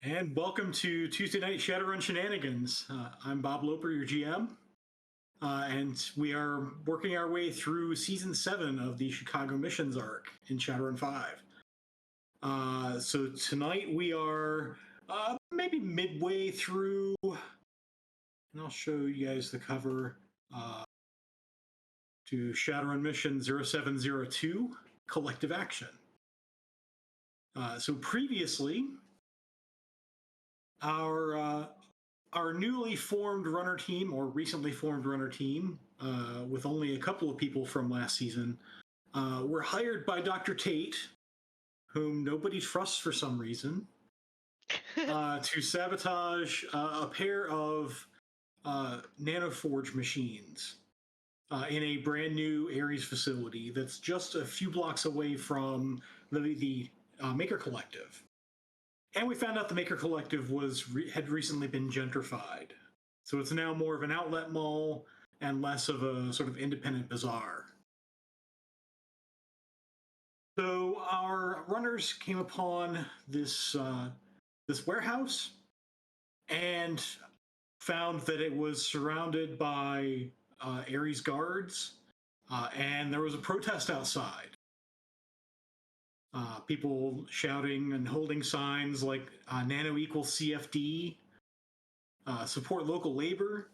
And welcome to Tuesday Night Shadowrun Shenanigans. I'm Bob Loper, your GM, and we are working our way through Season 7 of the Chicago Missions arc in Shadowrun 5. So tonight we are maybe midway through, and I'll show you guys the cover to Shadowrun Mission 0702, Collective Action. So previously, our newly formed runner team, or recently formed runner team, with only a couple of people from last season, were hired by Dr. Tate, whom nobody trusts for some reason, to sabotage a pair of nanoforge machines in a brand new Ares facility that's just a few blocks away from the Maker Collective. And we found out the Maker Collective had recently been gentrified. So it's now more of an outlet mall and less of a sort of independent bazaar. So our runners came upon this warehouse and found that it was surrounded by Ares guards, and there was a protest outside. People shouting and holding signs like Nano equals CFD, support local labor.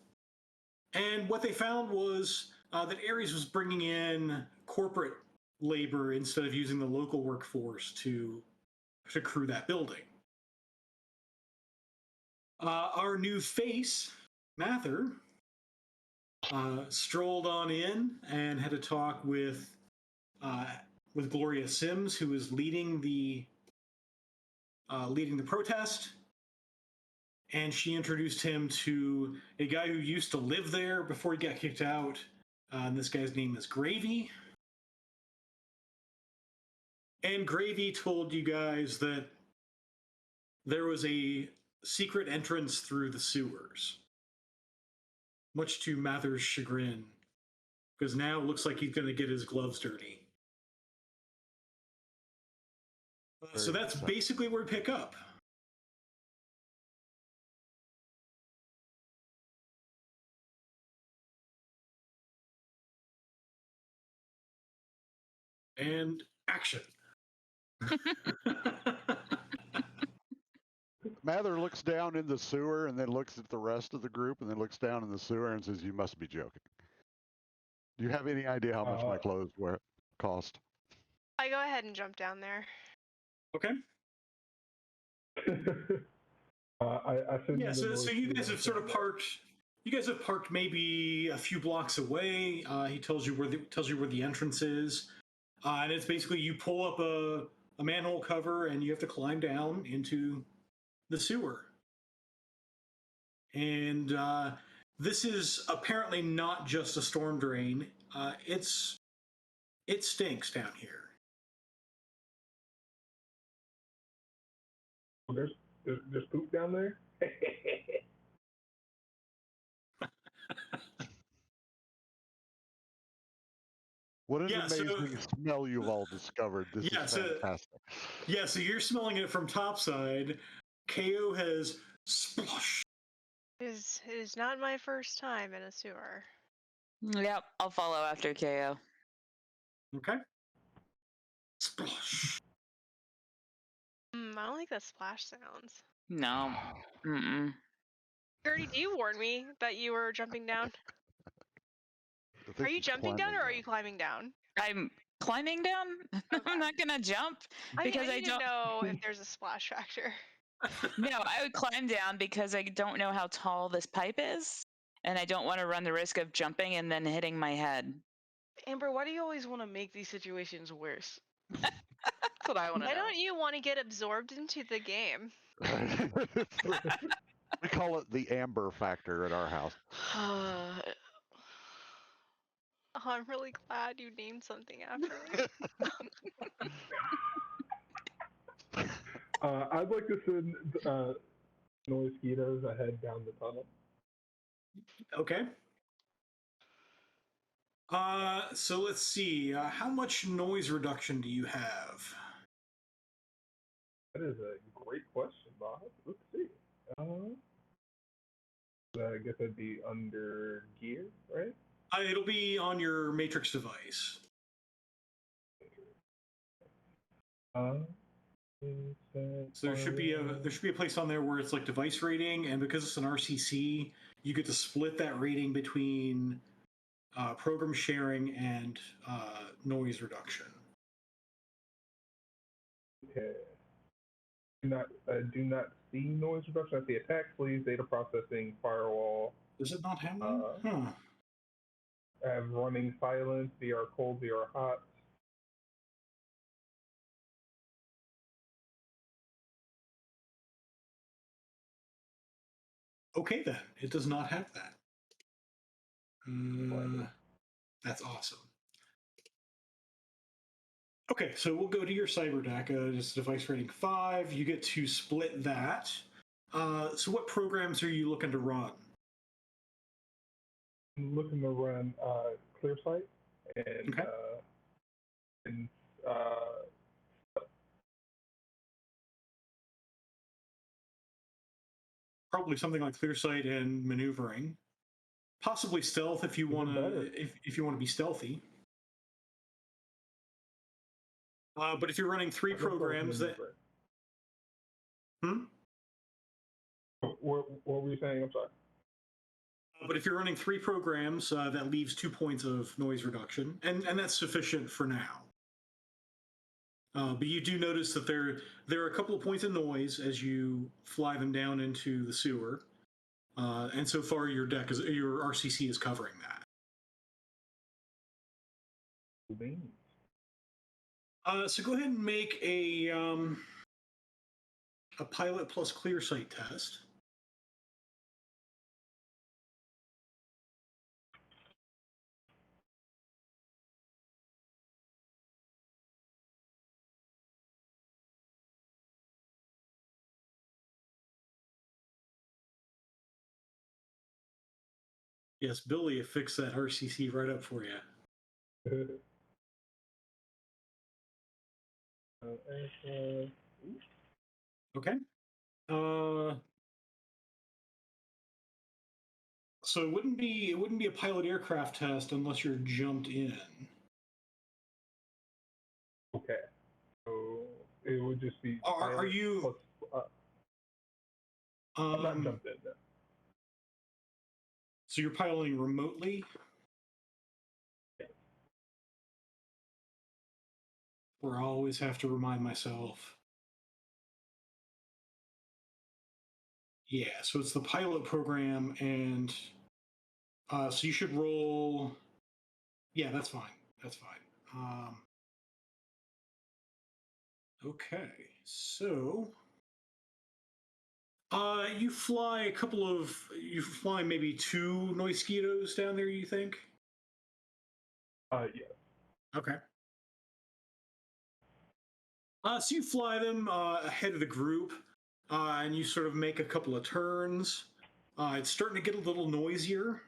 And what they found was that Ares was bringing in corporate labor instead of using the local workforce to crew that building. Our new face, Mather, strolled on in and had a talk with Gloria Sims, who is leading the protest, and she introduced him to a guy who used to live there before he got kicked out. And this guy's name is Gravy. And Gravy told you guys that there was a secret entrance through the sewers, much to Mather's chagrin, because now it looks like he's going to get his gloves dirty. So that's basically where we pick up. And action. Mather looks down in the sewer and then looks at the rest of the group and then looks down in the sewer and says, "You must be joking. Do you have any idea how much my clothes cost?" I go ahead and jump down there. Okay. Yeah, so you guys have sort of parked. You guys have parked maybe a few blocks away. He tells you where the entrance is, and it's basically you pull up a manhole cover and you have to climb down into the sewer. And this is apparently not just a storm drain. It stinks down here. There's poop down there? What an amazing smell you've all discovered. This is fantastic. So you're smelling it from topside. KO has splosh. It is not my first time in a sewer. Yep, I'll follow after KO. Okay. Splosh. I don't like that splash sounds. No. Mm-mm. Gertie, do you warn me that you were jumping down? Are you jumping down or are you climbing down? I'm climbing down. Okay. I'm not gonna jump because I don't know if there's a splash factor. No, I would climb down because I don't know how tall this pipe is, and I don't want to run the risk of jumping and then hitting my head. Amber, why do you always want to make these situations worse? That's what I want to know. Why don't you want to get absorbed into the game? We call it the Amber factor at our house. Oh, I'm really glad you named something after me. I'd like to send mosquitoes ahead down the tunnel. Okay. So let's see. How much noise reduction do you have? That is a great question. mod. Let's see. I guess that'd be under gear, right? It'll be on your Matrix device. So there should be a place on there where it's like device rating, and because it's an RCC, you get to split that rating between program sharing and noise reduction. Okay. Do not see noise reduction. I see attack, sleeve, data processing, firewall. Does it not have that? I have running silence, VR cold, VR hot. Okay, then it does not have that. That's awesome. Okay, so we'll go to your cyber deck. It's device rating 5. You get to split that. So what programs are you looking to run? I'm looking to run ClearSight and Okay. Probably something like ClearSight and maneuvering. Possibly stealth if you want to if you want to be stealthy. But if you're running 3 programs that What were you saying? I'm sorry. But if you're running 3 programs, that leaves 2 points of noise reduction, and that's sufficient for now. But you do notice that there are a couple of points of noise as you fly them down into the sewer, and so far your RCC is covering that. So go ahead and make a pilot plus clear sight test. Yes, Billy fixed that RCC right up for you. Okay. So it wouldn't be a pilot aircraft test unless you're jumped in. Okay. So it would just be. Are you? Plus, I'm not jumped in. No. So you're piloting remotely? Yeah. Where I always have to remind myself. Yeah, so it's the pilot program, and so you should roll. Yeah, that's fine. That's fine. Okay, so you fly maybe 2 Noisquitos down there, you think? Yeah. Okay. So you fly them ahead of the group, and you sort of make a couple of turns. It's starting to get a little noisier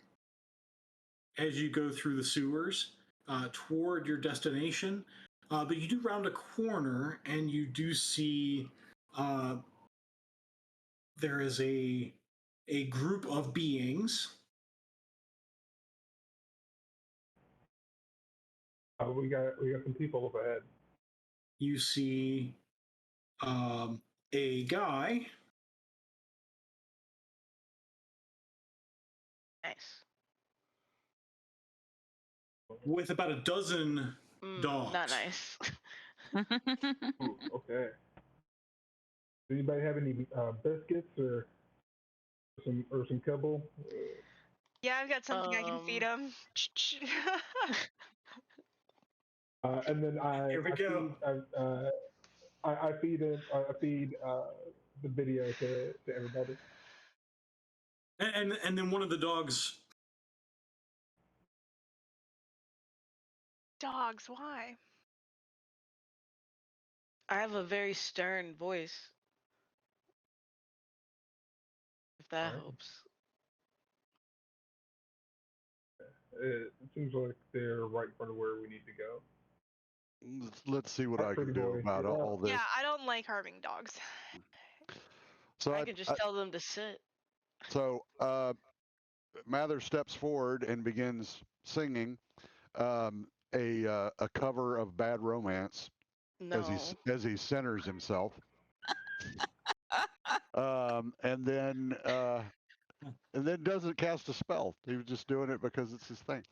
as you go through the sewers toward your destination. But you do round a corner, and you do see there is a group of beings. We got some people up ahead. You see a guy. Nice. With about a dozen dogs. Not nice. Ooh, okay. Does anybody have any biscuits or some kibble? Yeah, I've got something I can feed them. And then I feed the video to everybody. And then one of the dogs. Dogs, why? I have a very stern voice. If that helps. It seems like they're right in front of where we need to go. Let's see what I can do about all this. Yeah, I don't like harming dogs. So I could just tell them to sit. So Mather steps forward and begins singing a cover of Bad Romance No. as he centers himself, and then doesn't cast a spell. He was just doing it because it's his thing.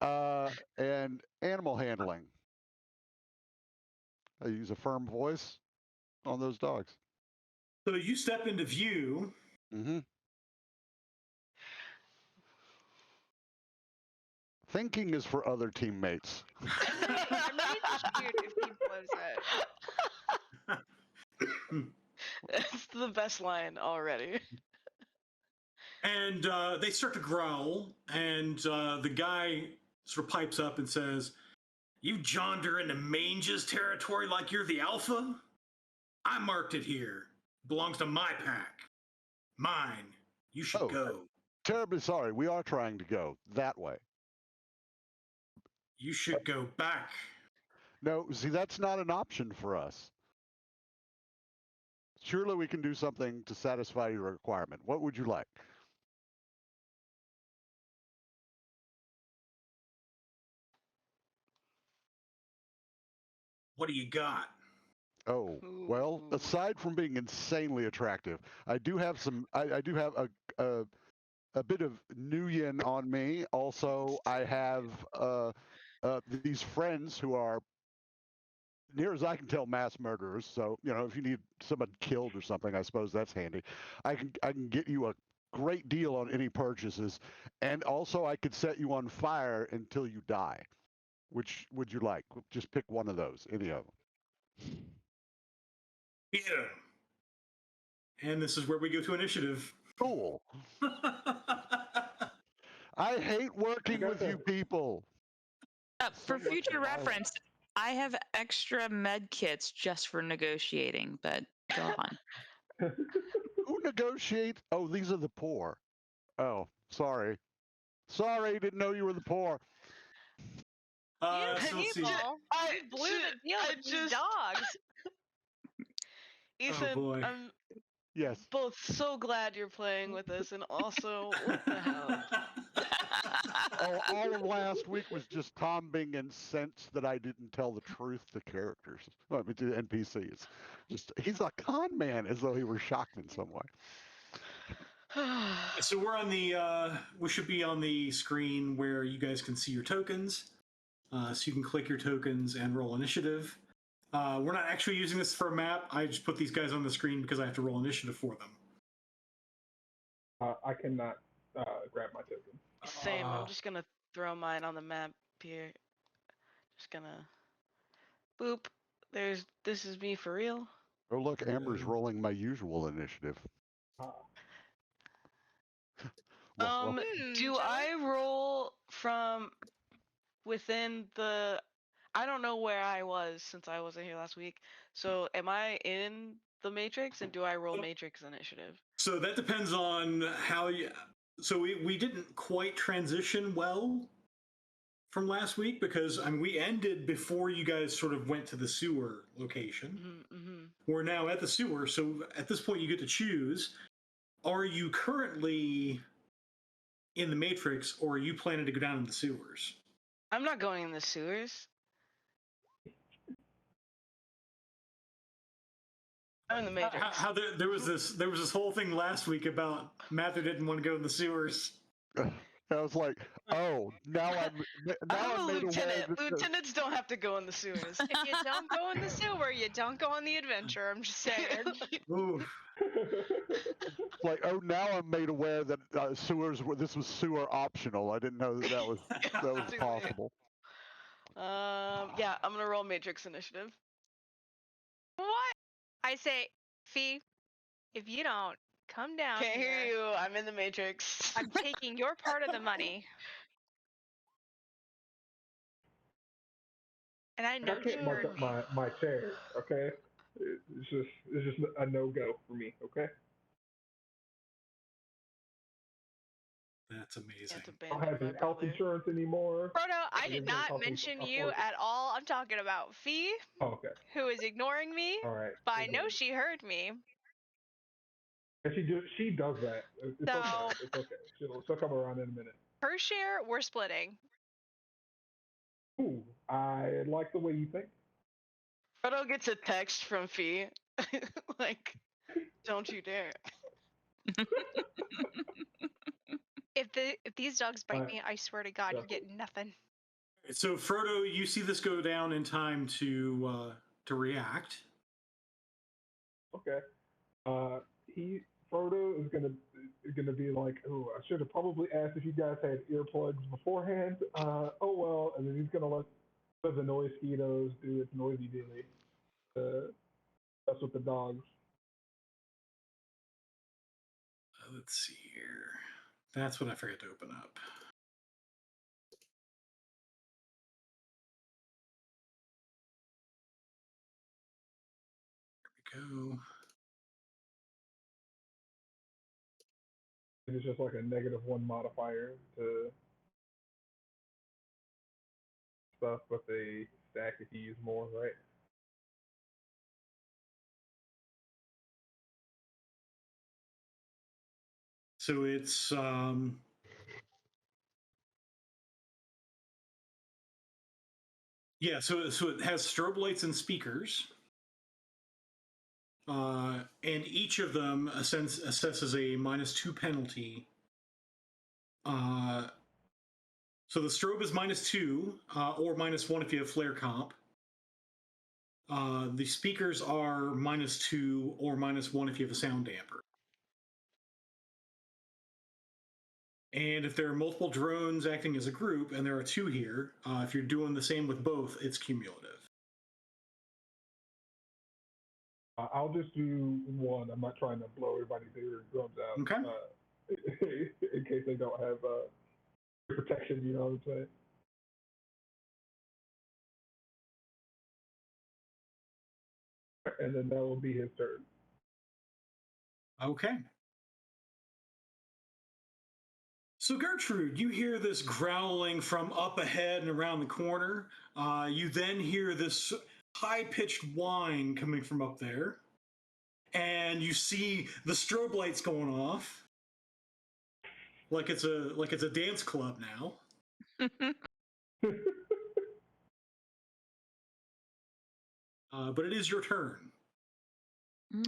And animal handling. I use a firm voice on those dogs. So you step into view. Mm-hmm. Thinking is for other teammates. I'm ready to shoot if he blows it. That's the best line already. And they start to growl, and the guy sort of pipes up and says, "You jaunder into Mange's territory like you're the alpha? I marked it here. Belongs to my pack. Mine. You should go. Terribly sorry. We are trying to go that way. You should go back." No, see, that's not an option for us. Surely we can do something to satisfy your requirement. What would you like? What do you got? Oh, well, aside from being insanely attractive, I do have some. I do have a bit of Nuyen on me. Also, I have these friends who are, near as I can tell, mass murderers. So, you know, if you need someone killed or something, I suppose that's handy. I can get you a great deal on any purchases, and also I could set you on fire until you die. Which would you like? Just pick one of those, any of them. Yeah. And this is where we go to initiative. Cool. I hate working with you people. For future reference, I have extra med kits just for negotiating, but go on. Who negotiate? Oh, these are the poor. Oh, sorry. Sorry, didn't know you were the poor. You blew the deal with these dogs. Ethan, I'm yes. both so glad you're playing with us, and also, what the hell? Oh, all of last week was just Tom being incensed that I didn't tell the truth to characters. I mean, to NPCs. Just he's a con man, as though he were shocked in some way. So we're on the. We should be on the screen where you guys can see your tokens. So you can click your tokens and roll initiative. We're not actually using this for a map. I just put these guys on the screen because I have to roll initiative for them. I cannot grab my token. Same. I'm just gonna throw mine on the map here. Just gonna boop. This is me for real. Oh look, Amber's rolling my usual initiative. Do I roll from within the? I don't know where I was since I wasn't here last week. So am I in the matrix, and do I roll matrix initiative? So that depends on how you. So we didn't quite transition well from last week because I mean we ended before you guys sort of went to the sewer location. We're now at the sewer, so at this point you get to choose: are you currently in the matrix, or are you planning to go down in the sewers? I'm not going in the sewers. I'm in the matrix. How there was this whole thing last week about Mather didn't want to go in the sewers. I was like, oh, now I'm a made lieutenant. Lieutenants don't have to go in the sewers. If you don't go in the sewer, you don't go on the adventure. I'm just saying. Like, oh, now I'm made aware that sewers were. This was sewer optional. I didn't know that was possible. Yeah, I'm gonna roll matrix initiative. What? I say, Fee, if you don't come down Can't hear you. I'm in the matrix. I'm taking your part of the money. And I know I can't mark up my chair, okay? It's just a no-go for me, okay? That's amazing. I don't have any health insurance anymore. Frodo, I did not mention you at all. I'm talking about Fee, okay, who is ignoring me. all right. But I know she heard me. And she does that. It's So- okay. It's okay. She'll come around in a minute. Per share, we're splitting. Ooh, I like the way you think. Frodo gets a text from Fee, like, "Don't you dare." If these dogs bite Alright. me, I swear to God, Yeah. you're getting nothing. So Frodo, you see this go down in time to react. Okay. Frodo is gonna be like, oh, I should have probably asked if you guys had earplugs beforehand. Oh well, and then he's gonna let the noise mosquitoes do its noisy daily. That's with the dogs. Let's see here. That's what I forgot to open up. There we go. It's just like a -1 modifier to stuff, but they stack if you use more, right? So it's yeah. So it has strobe lights and speakers. And each of them assesses a -2 penalty. So the strobe is -2 or -1 if you have flare comp. The speakers are -2 or -1 if you have a sound damper. And if there are multiple drones acting as a group, and there are 2 here, if you're doing the same with both, it's cumulative. I'll just do 1. I'm not trying to blow everybody's ear drums out. Okay. In case they don't have protection, you know what I'm saying? And then that will be his turn. Okay. So Gertrude, you hear this growling from up ahead and around the corner. You then hear this high-pitched whine coming from up there, and you see the strobe lights going off, like it's a dance club now. But it is your turn.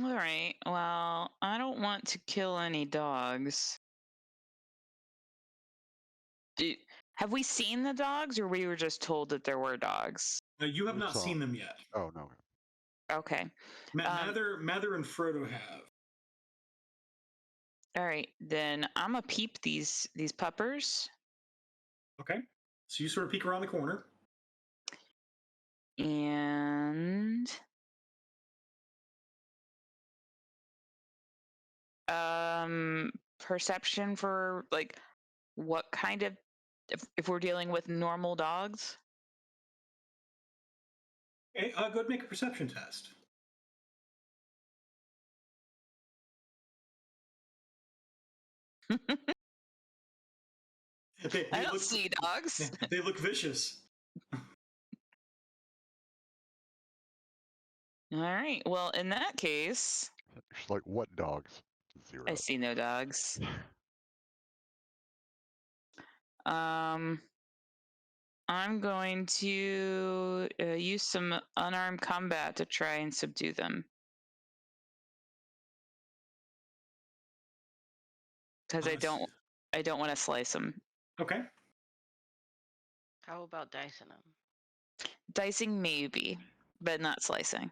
All right. Well, I don't want to kill any dogs. Have we seen the dogs, or we were just told that there were dogs? You have We not saw seen them yet. Oh no. Okay. Mather and Frodo have. All right. Then I'm gonna peep these puppers. Okay. So you sort of peek around the corner. And perception for like what kind of if we're dealing with normal dogs. Okay, go ahead and make a perception test. I don't see dogs. They look vicious. All right. Well, in that case, She's like, what dogs? 0. I see no dogs. I'm going to use some unarmed combat to try and subdue them. Because I don't want to slice them. Okay. How about dicing them? Dicing maybe, but not slicing.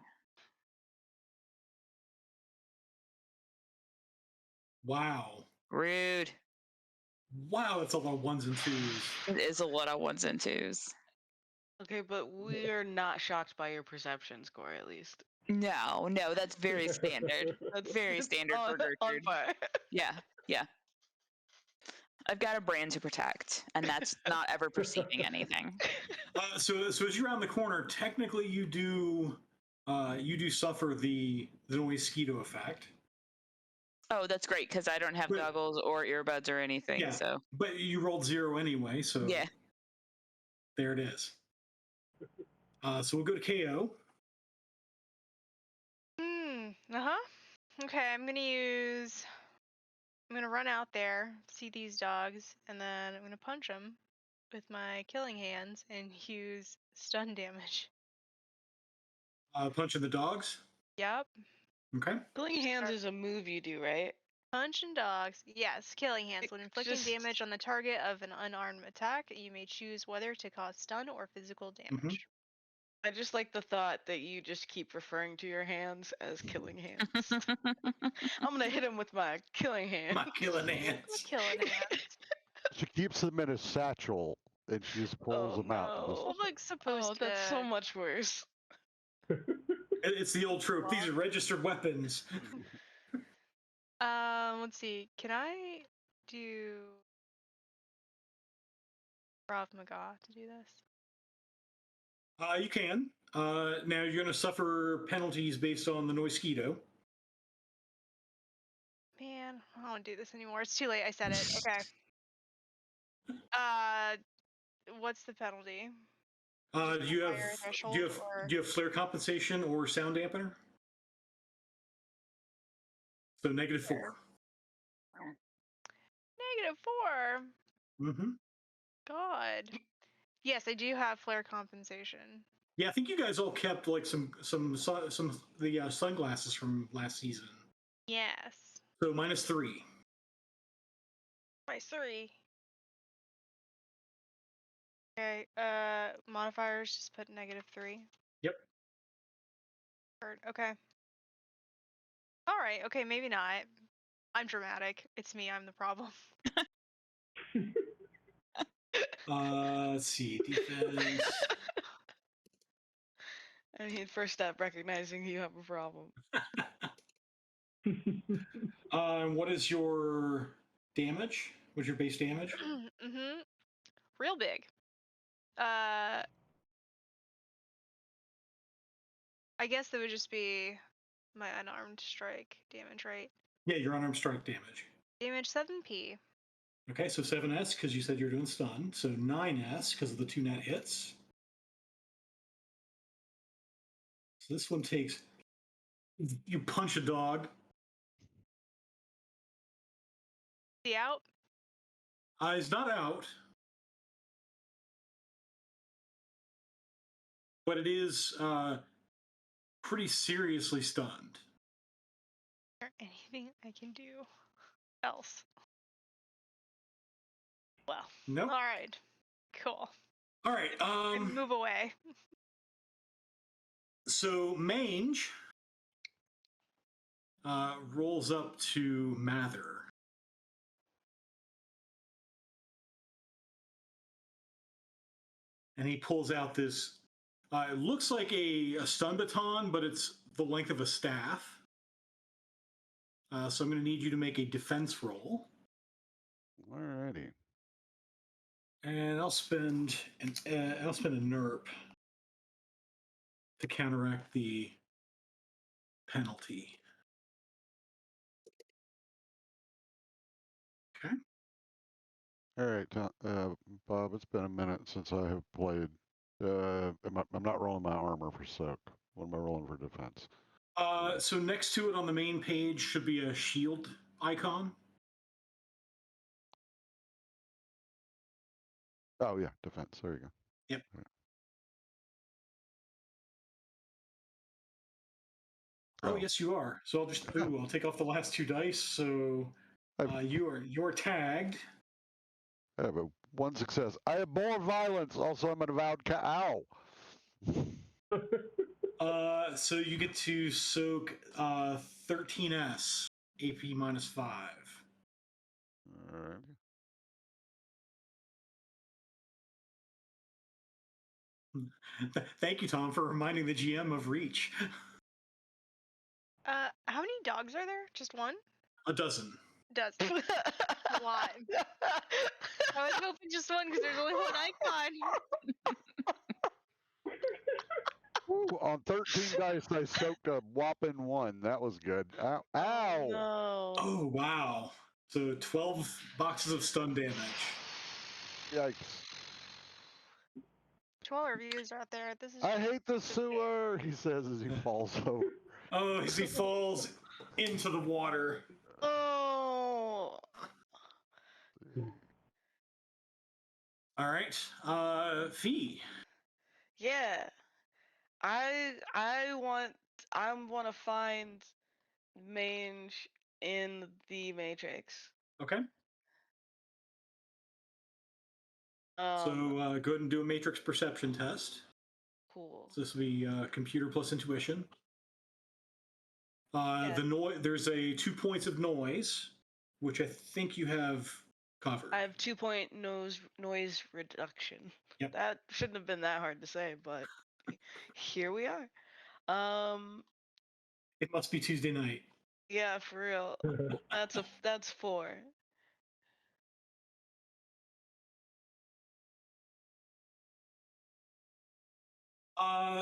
Wow. Rude. Wow, that's a lot of 1s and 2s. It is a lot of 1s and 2s. Okay, but we are not shocked by your perception score, at least. No, that's very standard. That's very standard for Gertrude. Yeah. I've got a brand to protect, and that's not ever perceiving anything. So as you're around the corner, technically you do suffer the noise mosquito effect. Oh, that's great because I don't have goggles or earbuds or anything. Yeah, so. But you rolled 0 anyway, so yeah. There it is. So we'll go to KO. Okay, I'm gonna use I'm gonna run out there, see these dogs, and then I'm gonna punch them with my killing hands and use stun damage. Punching the dogs. Yep. Okay. Killing hands is a move you do, right? Punching dogs. Yes, killing hands. When inflicting Just- damage on the target of an unarmed attack, you may choose whether to cause stun or physical damage. I just like the thought that you just keep referring to your hands as killing hands. I'm gonna hit him with my killing hand. My killing hands. Killing hands. She keeps them in a satchel and she just pulls them out. and just- Well, like supposed Oh, to. that's so much worse. It's the old trope. These are registered weapons. Let's see. Can I do Krav Maga to do this? You can. Now you're going to suffer penalties based on the Noisquito. Man, I don't want to do this anymore. It's too late. I said it. Okay. What's the penalty? Do you have higher threshold or- do you have flare compensation or sound dampener? So -4. -4. Mm-hmm. God. Yes, I do have flare compensation. Yeah, I think you guys all kept like some of the sunglasses from last season. Yes. So -3. My 3. Okay. Modifiers just put -3. Yep. Okay. All right. Okay, maybe not. I'm dramatic. It's me. I'm the problem. Let's see. Defense. I mean, first step, recognizing you have a problem. What is your damage? What's your base damage? Real big. I guess that would just be my unarmed strike damage, right? Yeah, your unarmed strike damage. Damage 7p. Okay, so 7s because you said you're doing stun. So 9s because of the 2 net hits. So this one takes. You punch a dog. Is he out? He's not out. But it is pretty seriously stunned. Is there anything I can do else? Well. Nope. All right. Cool. All right. And move away. So Mange rolls up to Mather. And he pulls out this. It looks like a stun baton, but it's the length of a staff. So I'm going to need you to make a defense roll. Alrighty. And I'll spend a NERP to counteract the penalty. Okay. All right, Bob. It's been a minute since I have played. I'm not rolling my armor for soak. What am I rolling for defense? So next to it on the main page should be a shield icon. Oh yeah, defense. There you go. Yep. Right. Oh, yes, you are. So I'll take off the last 2 dice. So you're tagged. I have 1 success. I have more violence. Also, I'm an avowed ow. So you get to soak 13s AP -5. All right. Thank you, Tom, for reminding the GM of Reach. How many dogs are there? Just one? A dozen. Does. A lot. I was hoping just one because there's only one icon. Ooh, on 13 dice, I soaked a whopping 1. That was good. Ow! Ow! No. Oh, wow. So 12 boxes of stun damage. Yikes! 12 reviews out there. This is. I hate the sewer. He says as he falls over. Oh, as he falls into the water. Oh. All right. Fee. Yeah. I want to find mange in the Matrix. Okay. So Um, go ahead and do a matrix perception test. cool. So this will be computer plus intuition. Yeah. The noise. There's a 2 points of noise, which I think you have covered. I have 2-point noise reduction. Yep. That shouldn't have been that hard to say, but here we are. It must be Tuesday night. Yeah, for real. That's 4.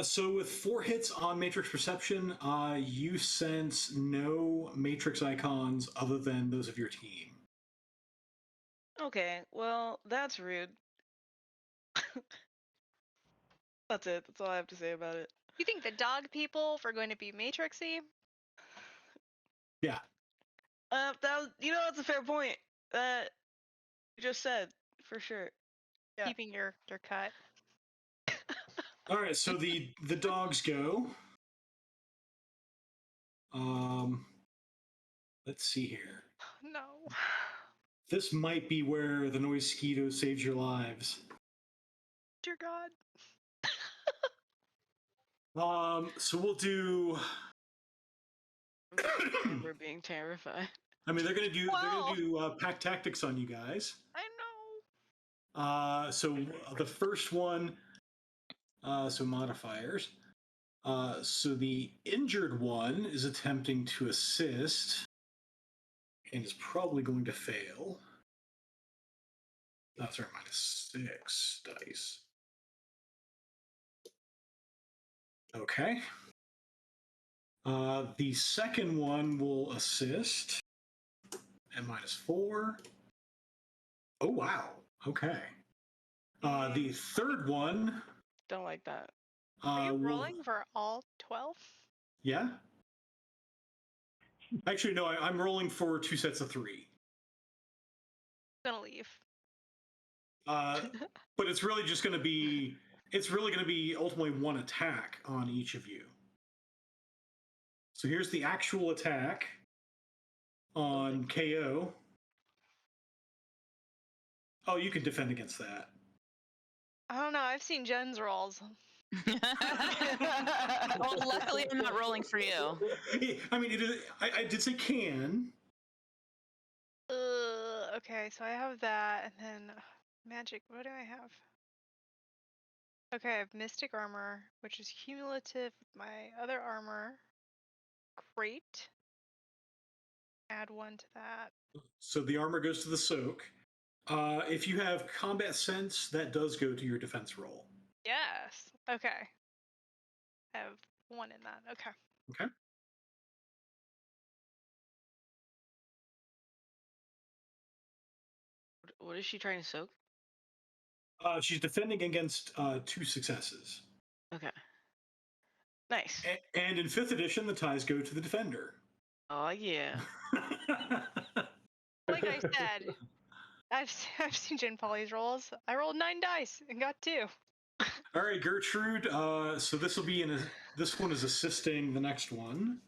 So with 4 hits on matrix perception, you sense no matrix icons other than those of your team. Okay, well, that's rude. That's it. That's all I have to say about it. You think the dog people are going to be matrixy? Yeah. That's a fair point. That you just said for sure. Yeah. Keeping your cut. All right. So the dogs go. Let's see here. No. This might be where the noise mosquito saves your lives. Dear God. So we'll do. We're being terrified. I mean, they're gonna do Well- pack tactics on you guys. I know. So the first one. So modifiers. So the injured one is attempting to assist and is probably going to fail. That's our -6 dice. Okay. The second one will assist at -4. Oh, wow. Okay. The third one. Don't like that. Are you will- rolling for all 12? Yeah. Actually, no. I'm rolling for 2 sets of 3. I'm gonna leave. But it's really just going to be. It's really going to be ultimately 1 attack on each of you. So here's the actual attack on KO. Oh, you can defend against that. I don't know. I've seen Jen's rolls. Well, luckily I'm not rolling for you. I mean, I did say can. Okay, so I have that, and then magic. What do I have? Okay, I have mystic armor, which is cumulative with my other armor. Great. Add 1 to that. So the armor goes to the soak. If you have combat sense, that does go to your defense roll. Yes. Okay. I have 1 in that. Okay. Okay. What is she trying to soak? She's defending against 2 successes. Okay. Nice. And in 5th edition, the ties go to the defender. Oh yeah. Like I said, I've seen Jen Polly's rolls. I rolled 9 dice and got 2. All right, Gertrude. So this will be this one is assisting the next one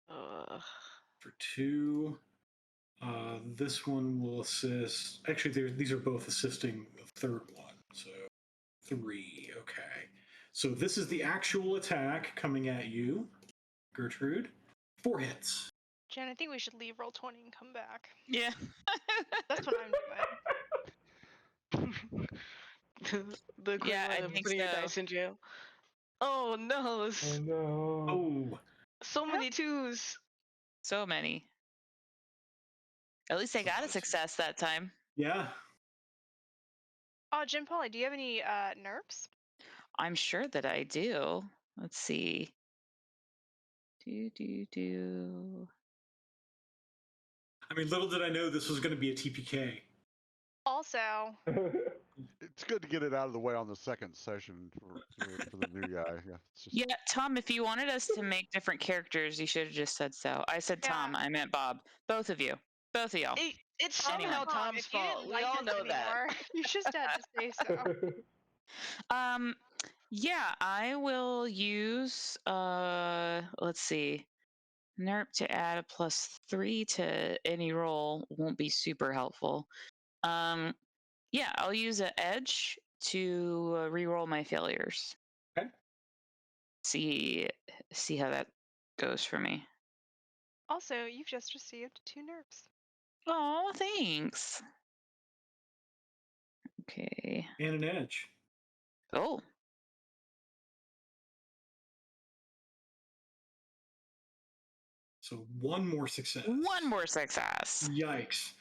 for 2. This one will assist. Actually, these are both assisting the third one. So 3. Okay. So this is the actual attack coming at you, Gertrude. 4 hits. Jen, I think we should leave roll 20 and come back. Yeah. That's what I'm doing. The equivalent Yeah, I of think putting your so. dice in jail. Oh no! Oh no. Oh, So many 2s. So many. At least I got a success that time. yeah. Oh, Jen Polly, do you have any nerfs? I'm sure that I do. Let's see. Do. I mean, little did I know this was going to be a TPK. Also, It's good to get it out of the way on the second session for the new guy. Yeah, it's just, Yeah, Tom, if you wanted us to make different characters, you should have just said so. I said Yeah. Tom, I meant Bob. Both of you. Both of y'all. It's somehow Tom, Tom's if you fault. didn't We like all us know that. anymore, you just had to say so. Yeah, I will use let's see. NERP to add a +3 to any roll won't be super helpful. Yeah, I'll use an edge to re-roll my failures. Okay. See how that goes for me. Also, you've just received 2 nerfs. Oh, thanks. Okay. And an edge. Oh. So one more success. One more success. Yikes.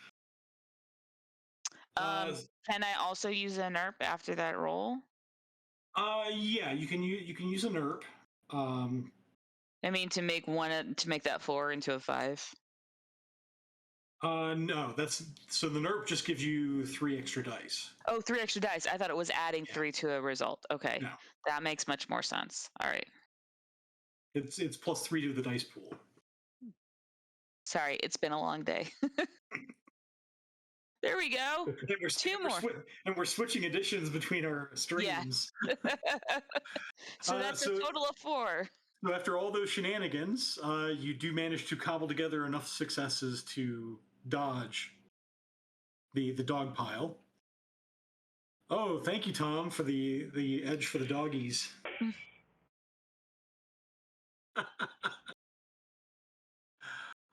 Can I also use a NERP after that roll? Yeah, you can use a NERP. I mean, to make that 4 into a 5. No, so the NERP just gives you 3 extra dice. Oh, 3 extra dice. I thought it was adding 3 to a result. Okay, No, that makes much more sense. All right. it's +3 to the dice pool. Sorry, it's been a long day. There we go. Two more. And we're switching editions between our streams. Yeah. So that's a total of 4. So after all those shenanigans, you do manage to cobble together enough successes to dodge the dog pile. Oh, thank you, Tom, for the edge for the doggies.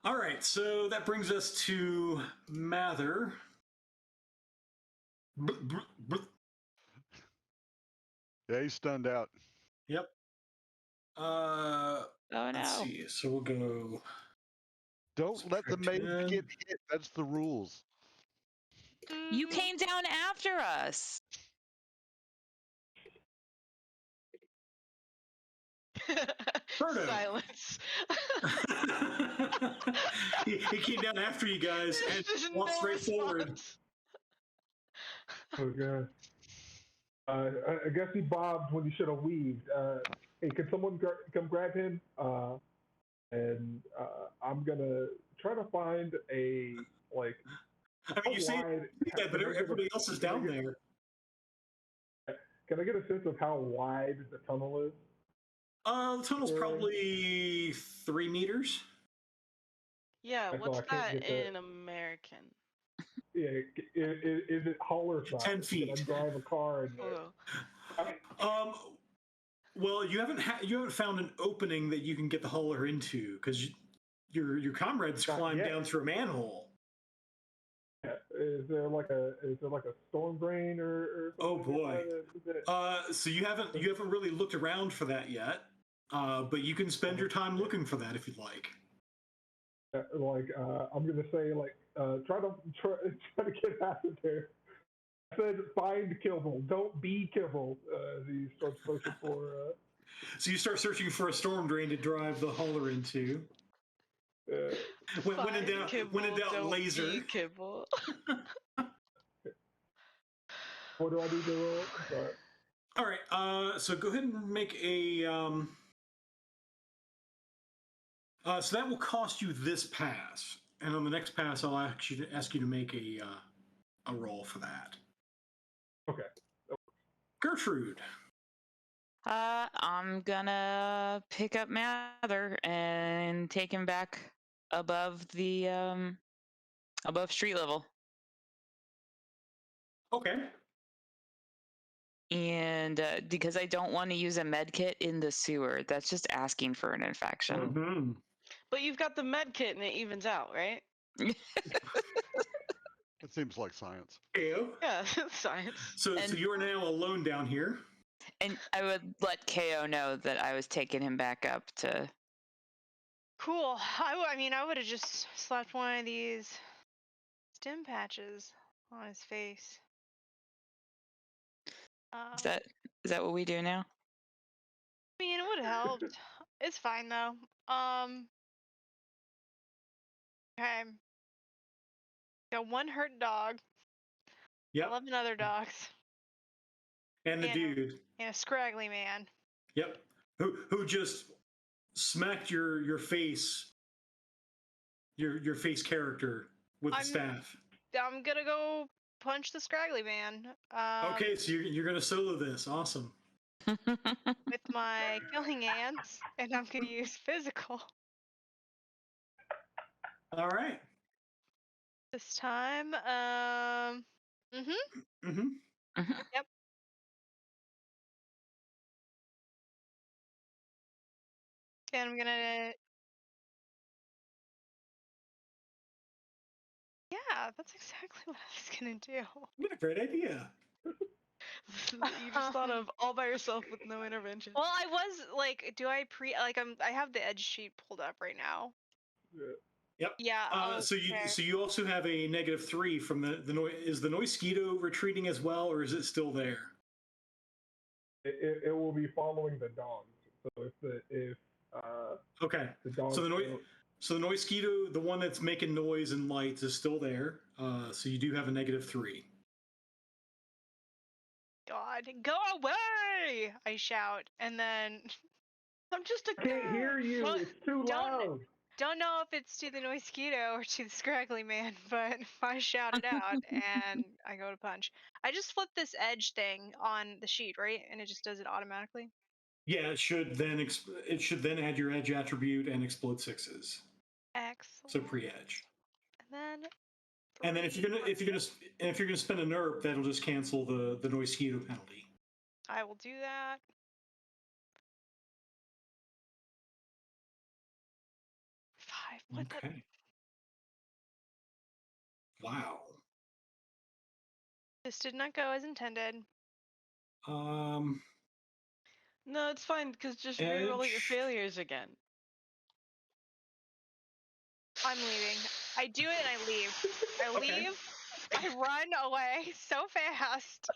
All right, so that brings us to Mather. Yeah, he's stunned out. Yep. Oh no. Let's see. So we'll go. Don't let the mage get hit. That's the rules. You came down after us. Silence. he came down after you guys and walked straight forward. Oh god. I guess he bobbed when he should have weaved. Hey, can someone come grab him? And I'm gonna try to find a like. I mean, you say that, but everybody else is down there. Can I get a sense of how wide the tunnel is? The tunnel's probably 3 meters. Yeah, what's that in American? Yeah, is it hauler size? 10 feet. Can I drive a car in there? Well, you haven't found an opening that you can get the hauler into because your comrades climbed down through a manhole. Yeah. Is there like a storm drain or something? Oh boy. So you haven't really looked around for that yet, but you can spend your time looking for that if you'd like. I'm gonna say try to get out of there. I said find Kibble, don't be Kibble. He starts searching for. So you start searching for a storm drain to drive the hauler into. When in doubt, laser. Kibble. What do I need to roll? Sorry. All right. So go ahead and make a. So that will cost you this pass, and on the next pass, I'll actually ask you to make a roll for that. Okay. Gertrude. I'm gonna pick up Mather and take him back above the above street level. Okay. And because I don't want to use a med kit in the sewer, that's just asking for an infection. Mm-hmm. But you've got the med kit and it evens out, right? It seems like science. KO. Yeah, science. So you are now alone down here. And I would let KO know that I was taking him back up to. Cool. I would have just slapped one of these stim patches on his face. Is that what we do now? I mean, it would have helped. It's fine though. Okay. Got one hurt dog. Yep. 11 other dogs. And the dude. And a scraggly man. Yep. Who just smacked your face, your face character with the staff. I'm gonna go punch the scraggly man. Okay, so you're gonna solo this. Awesome. With my killing hands, and I'm gonna use physical All right. this time. Mm-hmm. Yep. And I'm gonna. Yeah, that's exactly what I was gonna do. What a great idea. You just thought of all by yourself with no intervention. Well, I was like, do I I have the edge sheet pulled up right now. Yep. Yeah. So you also have a -3 from the noise. Is the Noisquito retreating as well, or is it still there? It will be following the dogs. So Okay. the dogs So the Noisquito, the one that's making noise and lights, is still there. So you do have a -3. God, go away! I shout, and then I'm just a I can't girl. hear you. It's too loud. don't know if it's to the Noisquito or to the scraggly man, but I shout it out and I go to punch. I just flip this edge thing on the sheet, right? And it just does it automatically. Yeah, it should then add your edge attribute and explode 6s. Excellent. So pre-edge. And then if you're gonna spend a NERP, that'll just cancel the Noisquito penalty. I will do that. Okay. Wow. This did not go as intended. No, it's fine, because just reroll your failures again. I'm leaving. I do it and I leave. I leave. I run away so fast.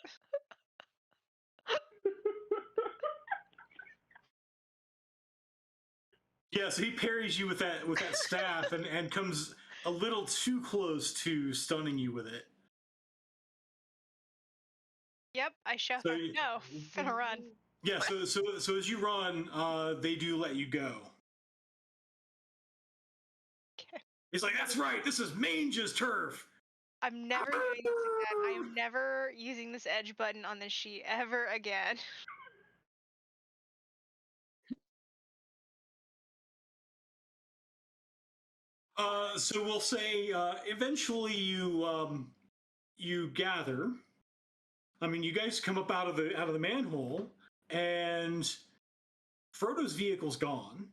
Yeah, so he parries you with that staff and comes a little too close to stunning you with it. Yep, I shout back, no, gonna run. Yeah, so as you run, they do let you go. Okay. He's like, that's right, this is Mange's turf. I'm never doing this again. I am never using this edge button on this sheet ever again. So we'll say eventually you gather. I mean, you guys come up out of the manhole, and Frodo's vehicle's gone,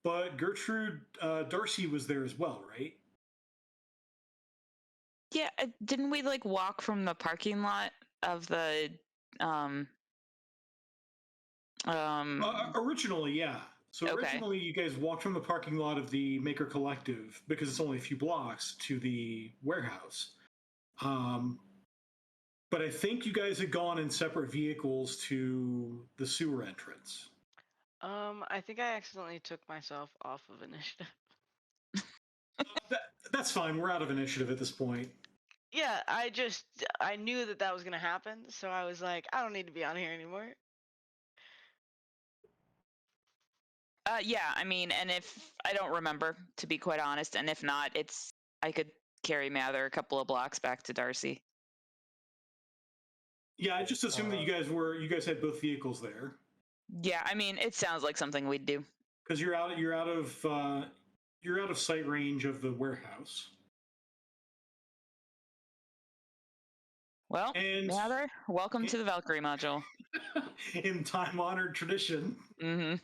but Gertrude Darcy was there as well, right? Yeah, didn't we like walk from the parking lot of the originally, yeah. So Okay. originally, you guys walked from the parking lot of the Maker Collective because it's only a few blocks to the warehouse. But I think you guys had gone in separate vehicles to the sewer entrance. I think I accidentally took myself off of initiative. That's fine. We're out of initiative at this point. Yeah, I knew that was gonna happen, so I was like, I don't need to be on here anymore. Yeah, I mean, and if I don't remember, to be quite honest, and if not, I could carry Mather a couple of blocks back to Darcy. Yeah, I just assumed that you guys had both vehicles there. Yeah, I mean, it sounds like something we'd do. Because you're out of sight range of the warehouse. Well, Mather, welcome to the Valkyrie module. In time-honored tradition. Mm-hmm.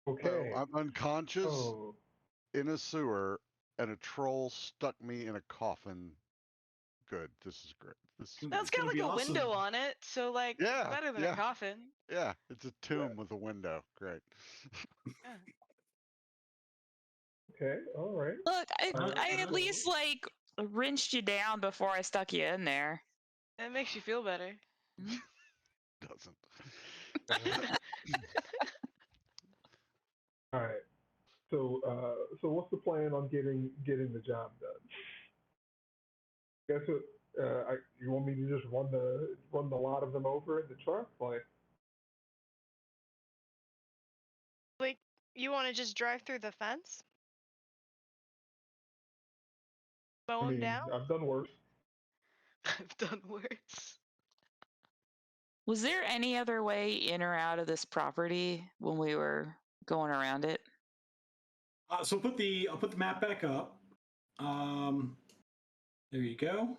Okay. So I'm unconscious in a sewer, and a troll stuck me in a coffin. Good. This is great. That's got like a awesome. window on it, so like better than a coffin. Yeah, it's a tomb with a window. Great. Okay, all right. Look, I at least like rinsed you down before I stuck you in there. That makes you feel better. Doesn't. All right. So what's the plan on getting the job done? Guess what? You want me to just run the lot of them over in the truck, Like, you want to just drive through the fence? Mow him down? I've done worse. I've done worse. Was there any other way in or out of this property when we were going around it? So I'll put the map back up. There you go.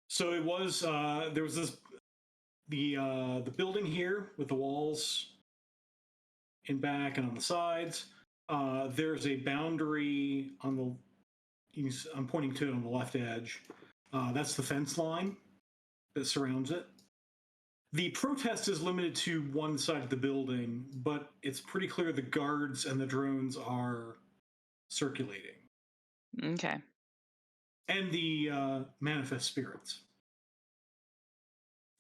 So it was there was the building here with the walls in back and on the sides. There's a boundary on the. I'm pointing to it on the left edge. That's the fence line that surrounds it. The protest is limited to one side of the building, but it's pretty clear the guards and the drones are circulating. Okay. And the manifest spirits.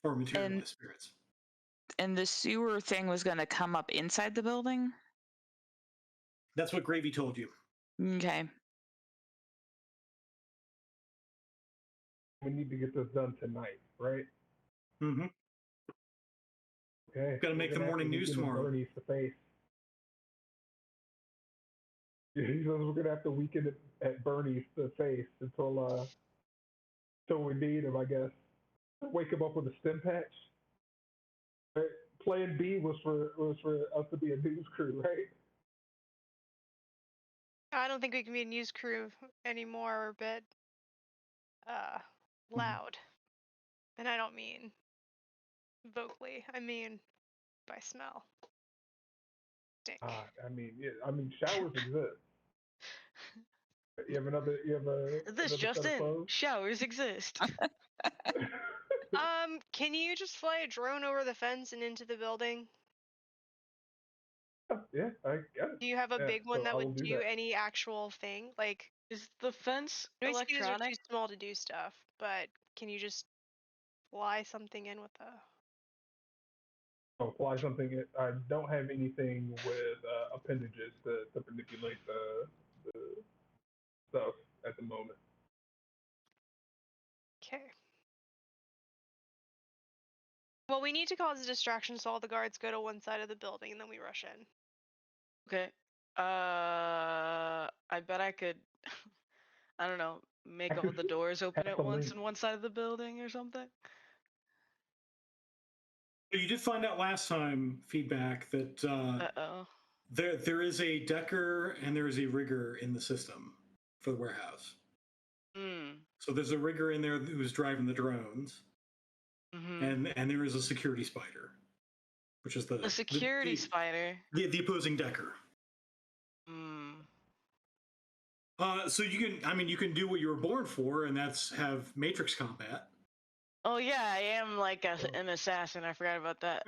Or materialized spirits. And the sewer thing was going to come up inside the building? That's what Gravy told you. Okay. We need to get this done tonight, right? Mm-hmm. Okay. Got to make the morning news tomorrow. Bernie's the face. Yeah, he says we're gonna have to weaken it at Bernie's the face until we need him, I guess. Wake him up with a stim patch. Right? Plan B was for us to be a news crew, right? I don't think we can be a news crew anymore. We're a bit loud. And I don't mean vocally. I mean by smell. Stink. I mean, showers exist. You have another. This just set of in. clothes? Showers exist. Can you just fly a drone over the fence and into the building? Yeah, I got it. Do you have a big one so that I will would do do that. any actual thing? Like, Is the fence noise speakers are too electronic? small to do stuff, but can you just fly something in with a... Apply something. I don't have anything with appendages to manipulate the stuff at the moment. Okay. Well, we need to cause a distraction so all the guards go to one side of the building and then we rush in. Okay. I bet I could, I don't know, make all the doors open at once in one side of the building or something. You did find out last time, feedback, that Uh-oh. there is a decker and there is a rigger in the system for the warehouse. So there's a rigger in there who's driving the drones, and there is a security spider, which is the security spider. The opposing decker. So you can do what you were born for, and that's have matrix combat. Oh yeah, I am like an assassin. I forgot about that.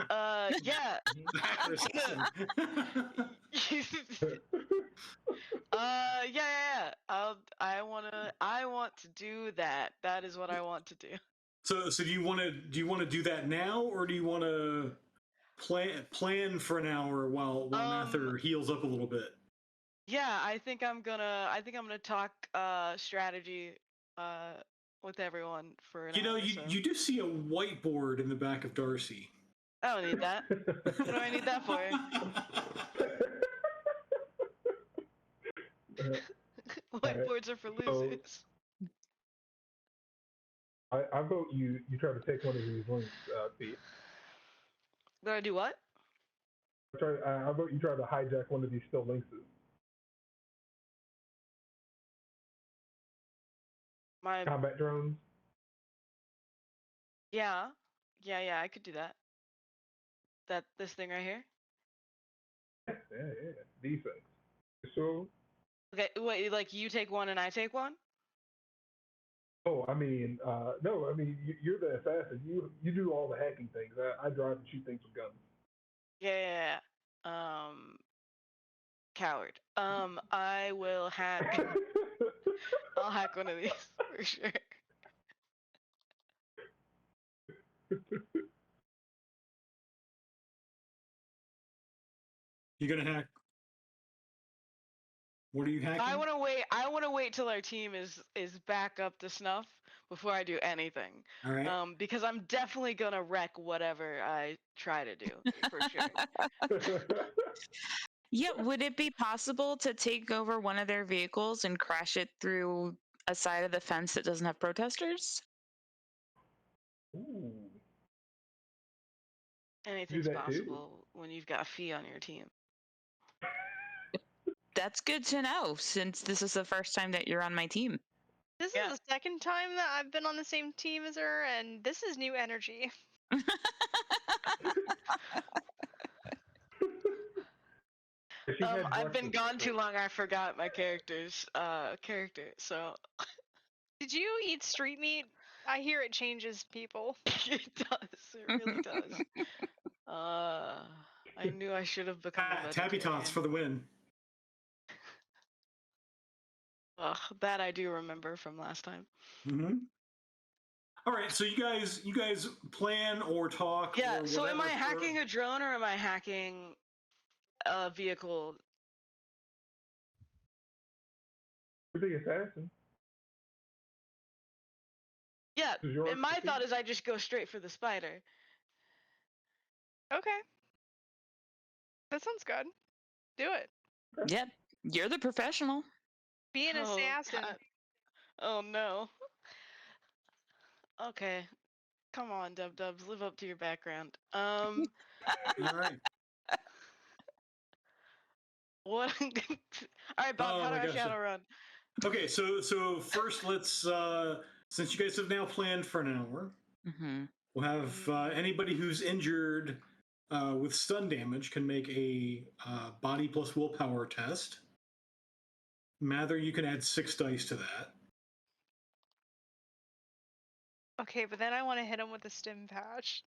Yeah. Yeah. I want to do that. That is what I want to do. So do you want to do that now, or do you want to plan for an hour while Mather heals up a little bit? Yeah, I think I'm gonna talk strategy with everyone for an hour. You do see a whiteboard in the back of Darcy. I don't need that. What do I need that for? Whiteboards are for losers. I vote you try to take one of these links, Pete. Did I do what? I vote you try to hijack one of these still links. My combat drones. Yeah, I could do that. This thing right here. Yeah. These things. So. Okay, wait, like you take one and I take one? Oh, I mean, no, I mean, you're the assassin. You do all the hacking things. I drive and shoot things with guns. Yeah. Coward. I will hack. I'll hack one of these for sure. You're gonna hack. What are you hacking? I want to wait till our team is back up to snuff before I do anything. All right. Because I'm definitely gonna wreck whatever I try to do for sure. Yeah, would it be possible to take over one of their vehicles and crash it through a side of the fence that doesn't have protesters? Ooh. Anything's that too. possible when you've got a fee on your team. That's good to know, since this is the first time that you're on my team. This Yeah. is the second time that I've been on the same team as her, and this is new energy. I've been gone too long. I forgot my character's character. So Did you eat street meat? I hear it changes people. it does. It really does. I knew I should have become a Tabby vegetarian. Tots for the win. Ugh, that I do remember from last time. Mm-hmm. All right, so you guys plan or talk. Yeah. Or So am I whatever hacking a drone or am I hacking a vehicle? You're the assassin. Yeah. This is your And my expertise. thought is I just go straight for the spider. Okay. That sounds good. Do it. Yep, you're the professional. Be an assassin. God. Oh no. Okay. Come on, Dub Dubs, live up to your background. All right. What? All right, Bob. Oh How do my I gosh. Shadowrun? Okay, so first let's since you guys have now planned for an hour, Mm-hmm. we'll have anybody who's injured with stun damage can make a body plus willpower test. Mather, you can add 6 dice to that. Okay, but then I want to hit him with a stim patch.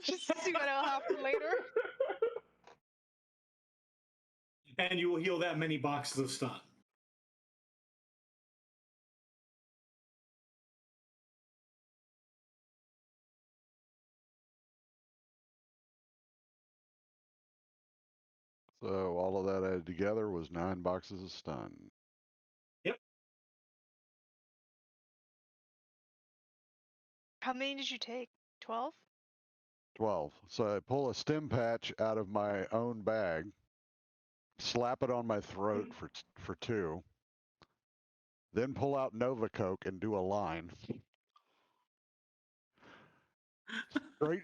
Just to see what'll happen later. And you will heal that many boxes of stun. So all of that added together was 9 boxes of stun. Yep. How many did you take? 12? 12. So I pull a stim patch out of my own bag, slap it on my throat for 2, then pull out Nova Coke and do a line.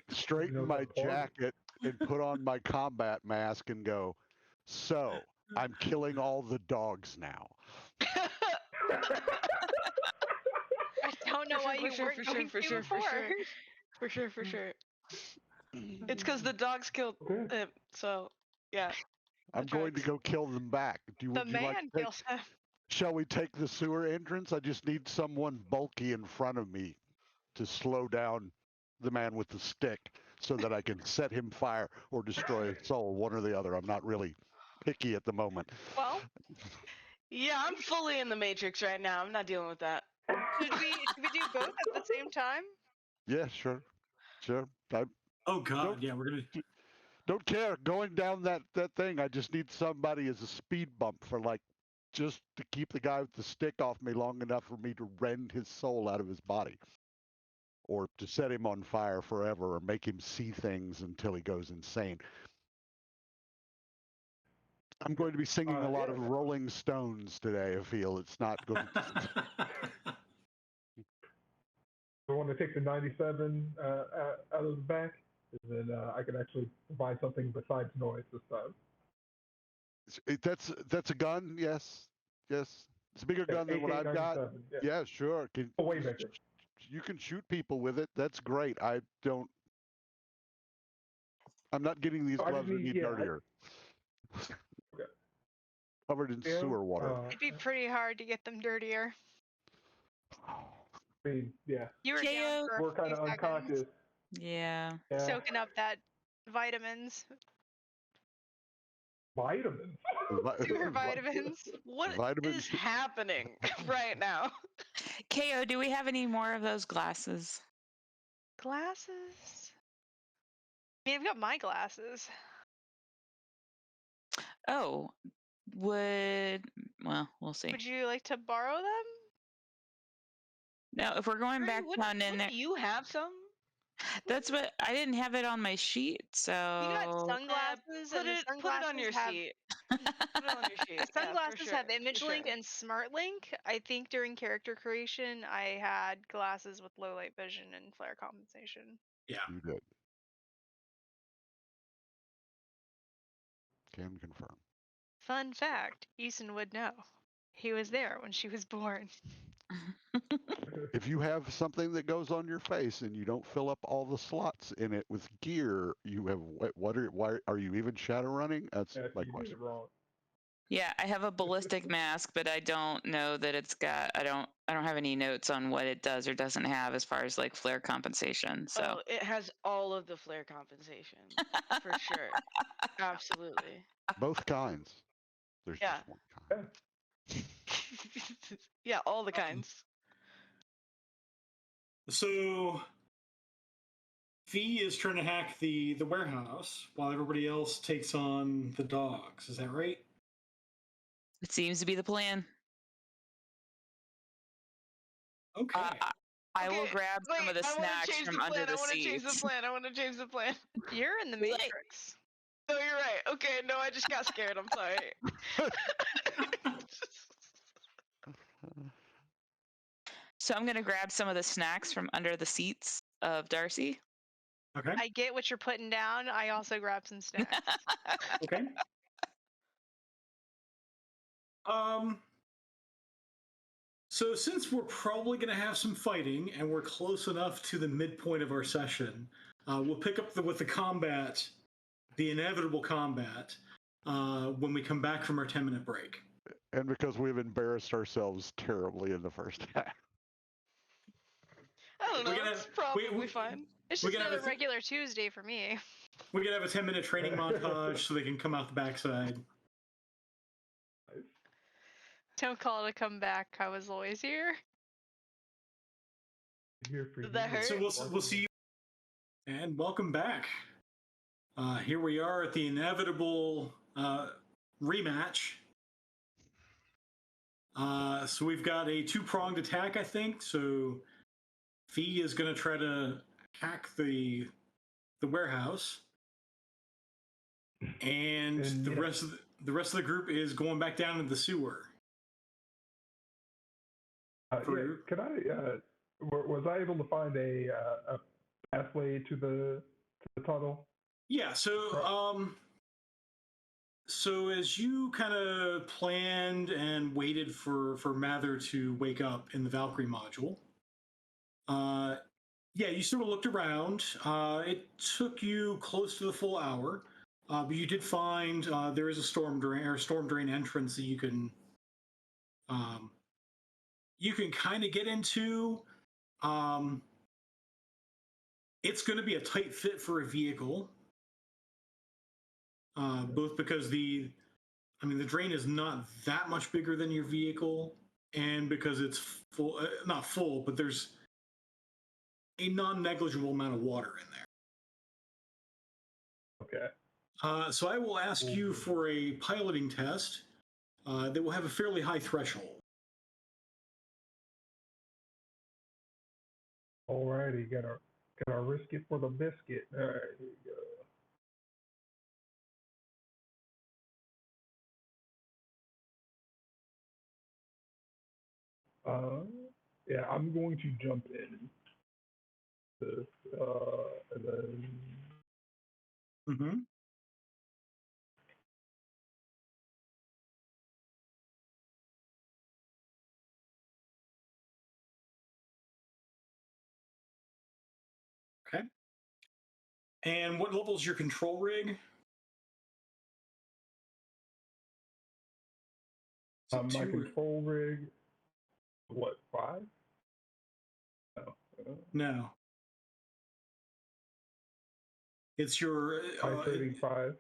Straighten my jacket and put on my combat mask and go, so I'm killing all the dogs now. I don't know why you weren't going to before. For sure. It's because the dogs killed him, so yeah. I'm going to go kill them back. The man kills him. Shall we take the sewer entrance? I just need someone bulky in front of me to slow down the man with the stick so that I can set him fire or destroy his soul, one or the other. I'm not really picky at the moment. Well, yeah, I'm fully in the Matrix right now. I'm not dealing with that. should we do both at the same time? Yeah, sure. Oh God, yeah, we're gonna. Don't care. Going down that thing, I just need somebody as a speed bump for just to keep the guy with the stick off me long enough for me to rend his soul out of his body. Or to set him on fire forever or make him see things until he goes insane. I'm going to be singing a lot of Rolling Stones today, I feel. It's not going to... I want to take the 97 out of the back, and then I can actually provide something besides noise this time. That's a gun, yes. It's a bigger gun than what I've got. Yeah, sure. Way bigger. You can shoot people with it. That's great. I'm not getting these gloves any dirtier. Okay. Covered in sewer water. It'd be pretty hard to get them dirtier. I mean, yeah. You were down for We're kind of unconscious. Yeah. Soaking up that vitamins. Vitamins? Sewer vitamins. What is happening right now? KO, do we have any more of those glasses? Glasses? I mean, I've got my glasses. Oh, well, we'll see. Would you like to borrow them? No, if we're going back down in there. You have some? That's what I didn't have it on my sheet, so You got sunglasses, Put and the it on your sunglasses have sheet. Put it on your sheet. the Yeah, for sunglasses sure. have image for link sure. and smart link. I think during character creation, I had glasses with low light vision and flare compensation. Yeah. You did. Can confirm. Fun fact: Eason would know. He was there when she was born. If you have something that goes on your face and you don't fill up all the slots in it with gear, you have why are you even shadow running? That's Yeah, my you did question. it wrong. yeah, I have a ballistic mask, but I don't know that it's got. I don't have any notes on what it does or doesn't have as far as like flare compensation. So Oh, it has all of the flare compensation for sure. Absolutely. Both kinds. There's Yeah. just one kind. Yeah, all the kinds. So Fee is trying to hack the warehouse while everybody else takes on the dogs. Is that right? it seems to be the plan. Okay. I will grab some of the I want to snacks change from the under plan. the I want to change the seats. plan. I want to change the plan. You're in the Too late. Matrix. No, you're right. Okay, no, I just got scared. I'm sorry. So I'm gonna grab some of the snacks from under the seats of Darcy. Okay. I get what you're putting down. I also grab some snacks. Okay. So since we're probably going to have some fighting and we're close enough to the midpoint of our session, we'll pick up with the combat, the inevitable combat, when we come back from our 10-minute break. And because we've embarrassed ourselves terribly in the first half. I don't know. We're gonna- It's probably fine. It's We're just gonna have another a regular Tuesday for me. We could have a 10-minute training montage so they can come out the backside. Don't call it a comeback. I was always here. Here for Did that you. hurt? So we'll see you, and welcome back. Here we are at the inevitable rematch. So we've got a two-pronged attack, I think. So Fee is going to try to hack the warehouse, and the rest of the group is going back down into the sewer. Could I? Was I able to find a pathway to the tunnel? Yeah. So as you kind of planned and waited for Mather to wake up in the Valkyrie module, you sort of looked around. It took you close to the full hour, but you did find there is a storm drain entrance that you can kind of get into. It's going to be a tight fit for a vehicle, both because the drain is not that much bigger than your vehicle, and because it's full, not full, but there's a non-negligible amount of water in there. Okay. So I will ask you for a piloting test that will have a fairly high threshold. Alrighty, gotta risk it for the biscuit. All right, here we go. Yeah, I'm going to jump in. And then Mm-hmm. Okay. And what level is your control rig? my control rig. What, 5? No. It's your. 535.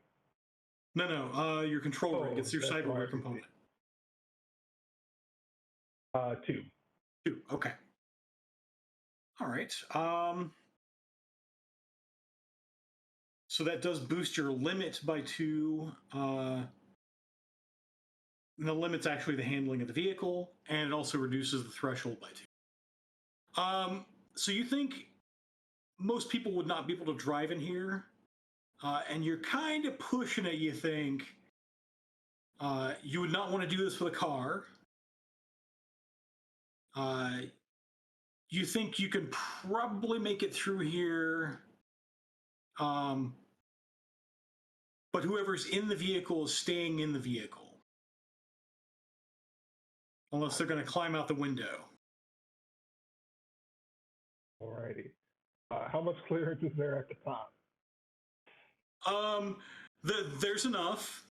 No. Your control rig. It's your that's cyberware right. component. 2. 2. Okay. All right. So that does boost your limit by 2. The limit's actually the handling of the vehicle, and it also reduces the threshold by 2. So you think most people would not be able to drive in here, and you're kind of pushing it. You think you would not want to do this with a car. You think you can probably make it through here, but whoever's in the vehicle is staying in the vehicle. Unless they're going to climb out the window. Alrighty. How much clearance is there at the top? There's enough.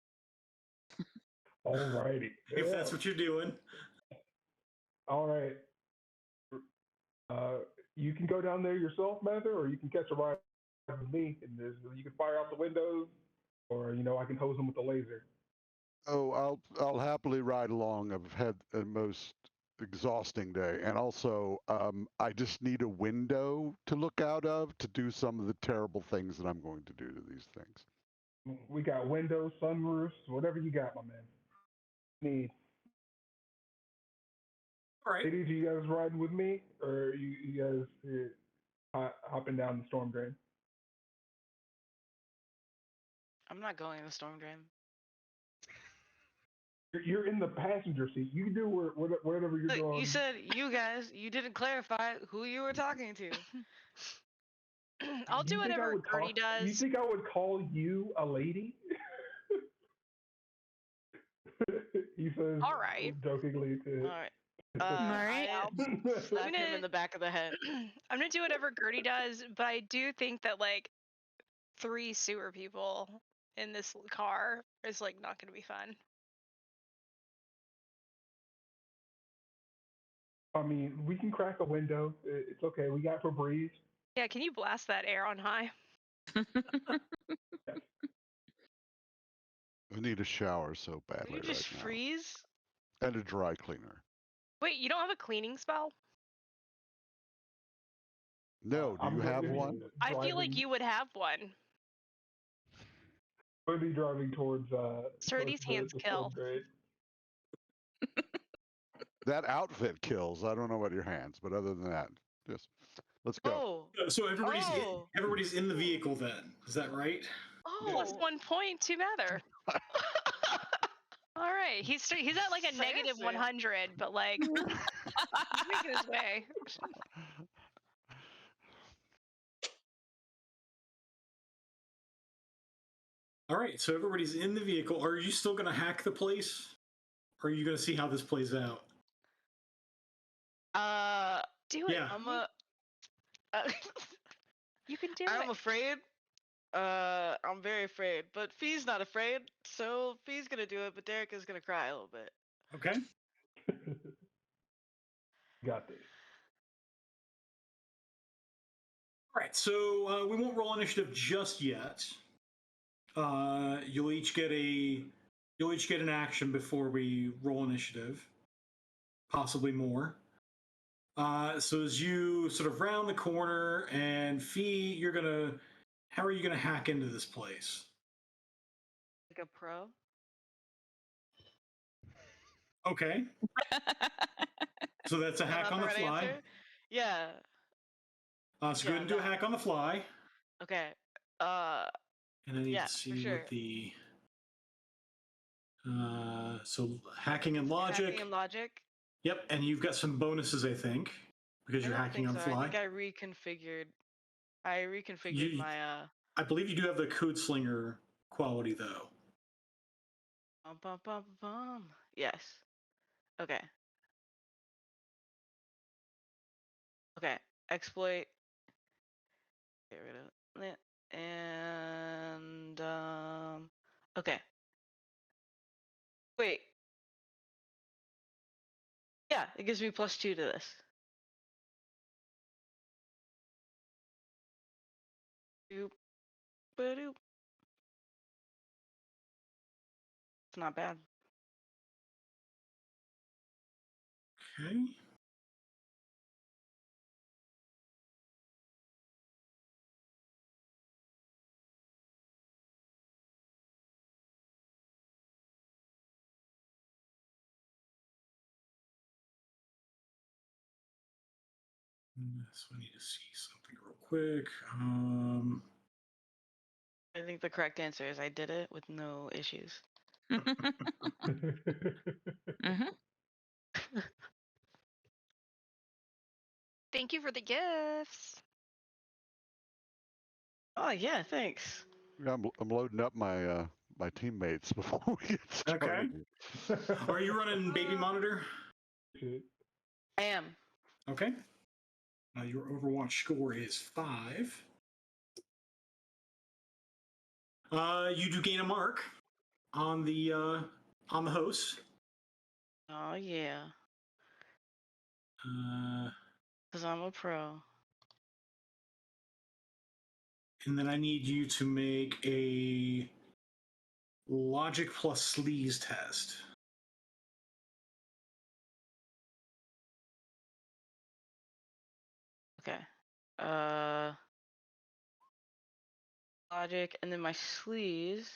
Alrighty. If that's what you're doing. All right. You can go down there yourself, Mather, or you can catch a ride with me. And you can fire out the windows, or I can hose them with the laser. Oh, I'll happily ride along. I've had a most exhausting day, and also I just need a window to look out of to do some of the terrible things that I'm going to do to these things. We got windows, sunroofs, whatever you got, my man. Need. All right. Ladies, you guys riding with me, or you guys hopping down the storm drain? I'm not going in the storm drain. You're in the passenger seat. You can do whatever you're doing. You said you guys. You didn't clarify who you were talking to. I'll do whatever Gertie does. You think I would call you a lady? He says, all right, jokingly to. All right. All right. Slap him in the back of the head. I'm gonna do whatever Gertie does, but I do think that 3 sewer people in this car is not gonna be fun. I mean, we can crack a window. It's okay. We got Febreze. Yeah, can you blast that air on high? I need a shower so badly You just right now. freeze? And a dry cleaner. Wait, you don't have a cleaning spell? No, do you have one? I feel like you would have one. I'm going to be driving towards. Sir, these hands kill. That outfit kills. I don't know about your hands, but other than that, just let's go. Oh. So everybody's in the vehicle then. Is that right? Oh. Plus 1 point to Mather. All right, he's at a negative 100, but he's making his way. All right, so everybody's in the vehicle. Are you still going to hack the place? Or are you going to see how this plays out? Do it. Yeah. You can do it. I'm afraid. I'm very afraid. But Fee's not afraid, so Fee's gonna do it, but Derek is gonna cry a little bit. Okay. Got this. All right, so we won't roll initiative just yet. You'll each get an action before we roll initiative, possibly more. So as you sort of round the corner, and Fee, how are you gonna hack into this place? Like a pro? Okay. So that's a hack on the fly. Answer? Yeah. So go ahead and do a hack on the fly. Okay. And I need to see what the so hacking and logic. Hacking and logic. Yep, and you've got some bonuses, I think, because you're hacking on the fly. I think I reconfigured my I believe you do have the code slinger quality though. Yes. Okay. Okay. Exploit. Get rid of it. And okay. Wait. Yeah, it gives me +2 to this. Doop. Ba-doop. It's not bad. Okay. So I need to see something real quick. I think the correct answer is I did it with no issues. Mhm. Thank you for the gifts. Oh yeah, thanks. Yeah, I'm loading up my my teammates before we get started. Are you running baby monitor? Shit. I am. Okay. Your Overwatch score is 5. You do gain a mark on the host. Oh yeah, Uh, because I'm a pro. and then I need you to make a logic plus sleaze test. Okay. Logic, and then my sleaze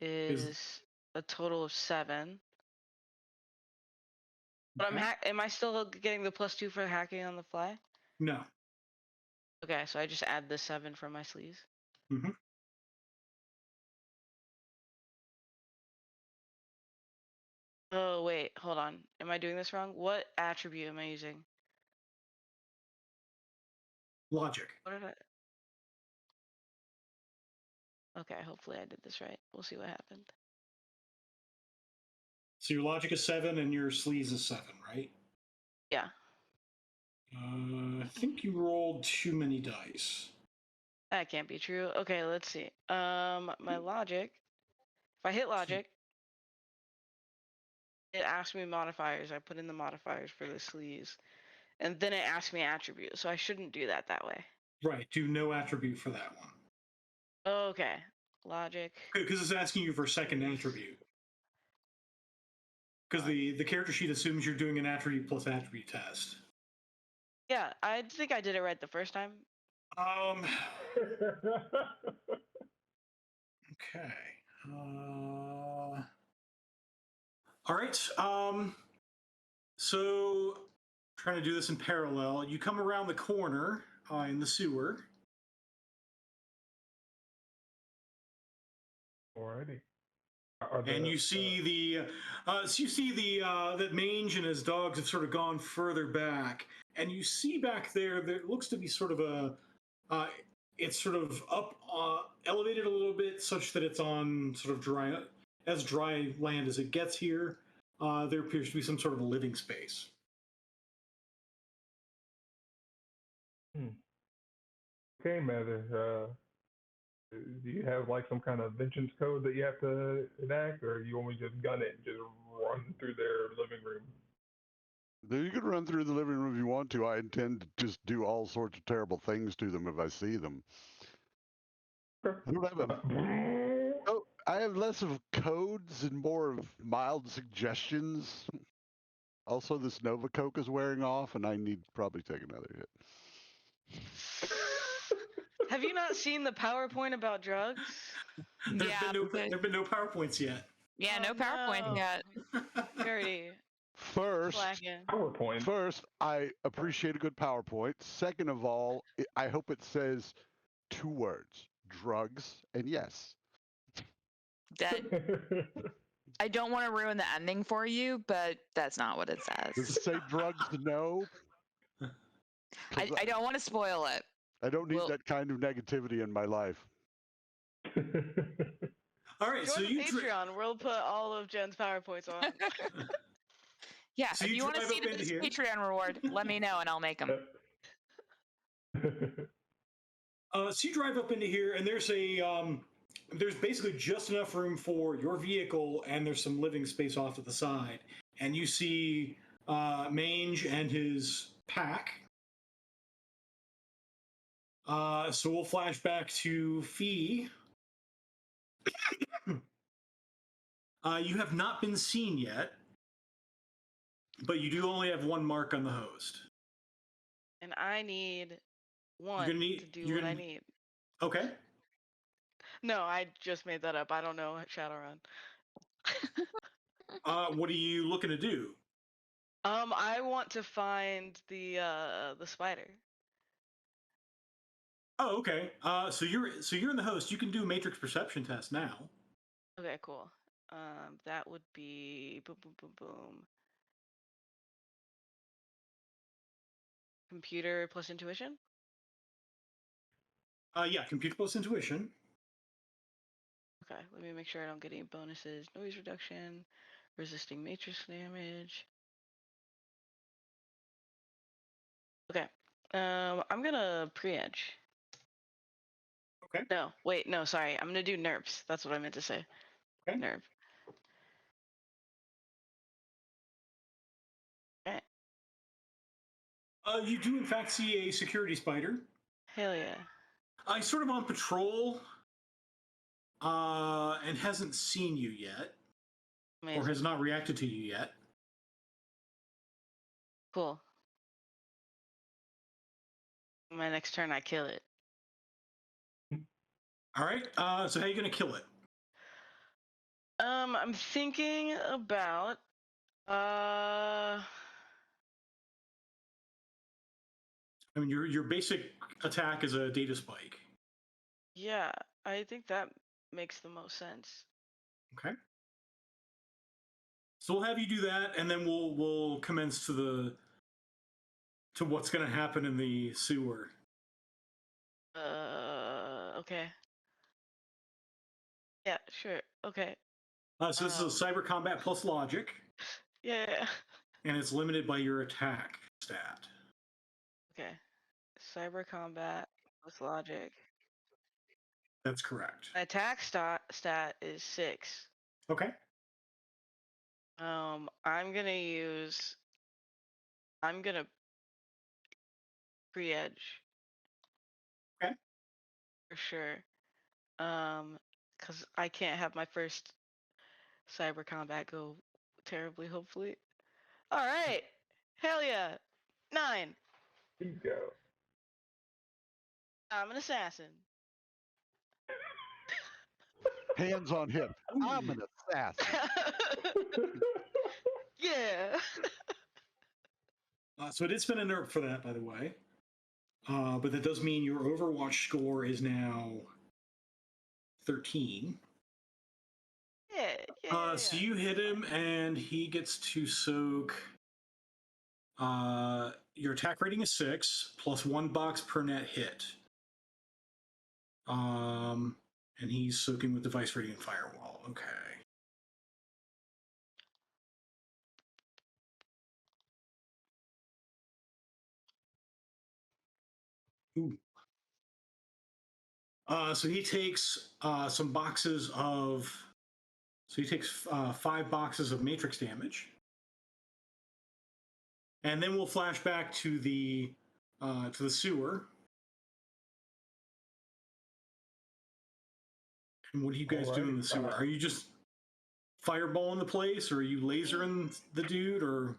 is a total of 7. But Okay. am I still getting the +2 for hacking on the fly? No. Okay, so I just add the 7 from my sleaze. Mm-hmm. Oh wait, hold on. Am I doing this wrong? What attribute am I using? Logic. What did I? Okay, hopefully I did this right. We'll see what happened. So your logic is 7 and your sleaze is 7, right? Yeah. I think you rolled too many dice. That can't be true. Okay, let's see. My logic. If I hit logic, it asks me modifiers. I put in the modifiers for the sleaze, and then it asks me attribute. So I shouldn't do that way. Right. Do no attribute for that one. Okay. Logic. Because it's asking you for a second attribute. Because the character sheet assumes you're doing an attribute plus attribute test. Yeah, I think I did it right the first time. Okay. All right. So trying to do this in parallel. You come around the corner in the sewer. Alrighty. And you see that Mange and his dogs have sort of gone further back, and you see back there looks to be sort of it's sort of up elevated a little bit, such that it's on sort of dry land as it gets here. There appears to be some sort of a living space. Okay, Mather. Do you have like some kind of vengeance code that you have to enact, or you want me to just gun it and just run through their living room? You can run through the living room if you want to. I intend to just do all sorts of terrible things to them if I see them. I don't have I have less of codes and more of mild suggestions. Also, this Nova Coke is wearing off, and I need to probably take another hit. Have you not seen the PowerPoint about drugs? There've been no PowerPoints yet. Yeah, no PowerPoint yet. Dirty. PowerPoint. First, I appreciate a good PowerPoint. Second of all, I hope it says 2 words: drugs and yes. That I don't want to ruin the ending for you, but that's not what it Does says. it say drugs no? I don't want to spoil it. I don't need that kind of negativity in my life. All right, Join so the you Patreon. We'll put all of Jen's PowerPoints on. Yeah, So if you want to drive see up this into here. Patreon reward, let me know and I'll make them. So you drive up into here, and there's basically just enough room for your vehicle, and there's some living space off to the side. And you see Mange and his pack. So we'll flash back to Fee. You have not been seen yet, but you do only have 1 mark on the host. And I need 1 to do what I need. Okay. No, I just made that up. I don't know Shadowrun. What are you looking to do? I want to find the spider. Oh, okay. So you're in the host. You can do a matrix perception test now. Okay, cool. That would be boom, boom, boom, boom. Computer plus intuition. Yeah, computer plus intuition. Okay, let me make sure I don't get any bonuses. Noise reduction, resisting matrix damage. Okay. I'm gonna pre-edge. Okay. No, wait, no, sorry. I'm gonna do NERPs. That's what I meant to say. Okay. NERP. Okay. You do in fact see a security spider. Hell yeah. He's sort of on patrol, and hasn't seen you yet, Amazing. or has not reacted to you yet. Cool. My next turn, I kill it. All right. So how are you gonna kill it? I'm thinking about I mean, your basic attack is a data spike. yeah, I think that makes the most sense. Okay. So we'll have you do that, and then we'll commence to what's going to happen in the sewer. Okay. Yeah, sure. Okay. So this is a cyber combat plus logic, Yeah. and it's limited by your attack stat. Okay. Cyber combat with logic. That's correct. My attack stat is 6. Okay. I'm gonna pre-edge. Okay. For sure. Cause I can't have my first cyber combat go terribly, hopefully. Alright. Hell yeah. 9. Bingo. I'm an assassin. Hands on hip. I'm an assassin. Yeah. So it did spend a NERP for that, by the way. But that does mean your Overwatch score is now 13. Yeah. So you hit him, and he gets to soak. Your attack rating is 6 plus 1 box per net hit. And he's soaking with device rating and firewall. Okay. Ooh. So he takes some boxes of. So he takes 5 boxes of matrix damage, and then we'll flash back to the sewer. And what do you guys do in the sewer? Are you just fireballing the place, or are you lasering the dude, or?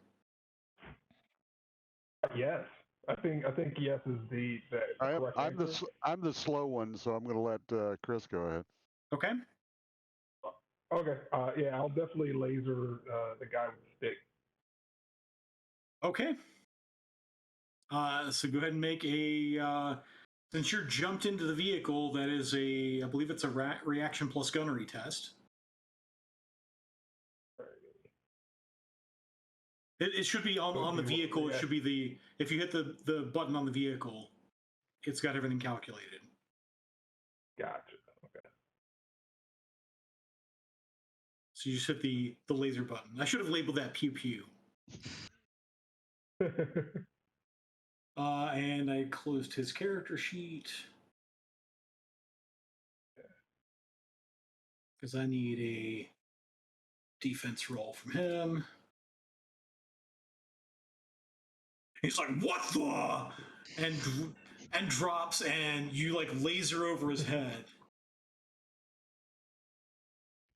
Yes, I think yes is the correct answer. I'm the slow one, so I'm going to let Chris go ahead. Okay. Okay. Yeah, I'll definitely laser the guy with the stick. Okay. So go ahead and make a. Since you're jumped into the vehicle, that is I believe it's a reaction plus gunnery test. It should be on the vehicle. It should be if you hit the button on the vehicle, it's got everything calculated. Gotcha. Okay. So you just hit the laser button. I should have labeled that pew pew. And I closed his character sheet because I need a defense roll from him. He's like, "What the?" and drops, and you like laser over his head.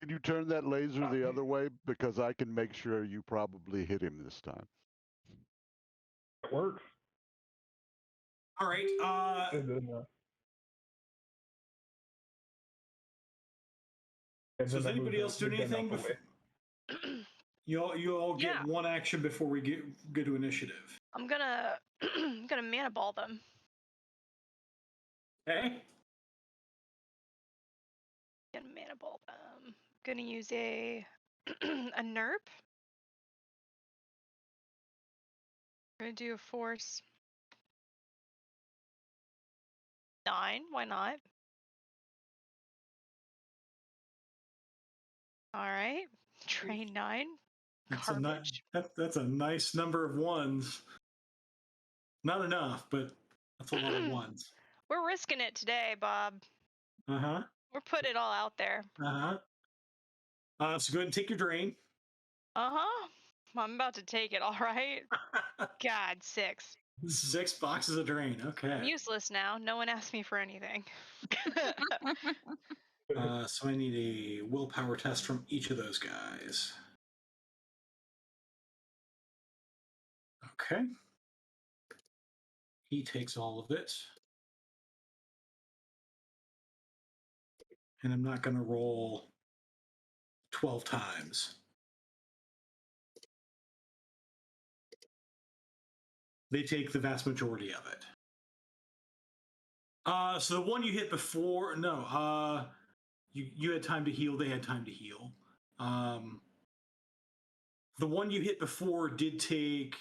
Can you turn that laser the other way? Because I can make sure you probably hit him this time. It works. All right. And then, so does anybody else do anything? You all get Yeah. one action before we go to initiative. I'm gonna mana ball them. Okay. Gonna mana ball them. Gonna use a a nerp. Gonna do a force 9. Why not? All right. Train 9. Garbage. That's a nice number of ones. Not enough, but that's a lot of ones. We're risking it today, Bob. Uh-huh. We're putting it all out there. Uh-huh. So go ahead and take your drain. Uh-huh. I'm about to take it, all right? God, 6. 6 boxes of drain. Okay. I'm useless now. No one asked me for anything. So I need a willpower test from each of those guys. Okay. He takes all of it. And I'm not going to roll 12 times. They take the vast majority of it. So the one you hit before, no, you had time to heal. They had time to heal. The one you hit before did take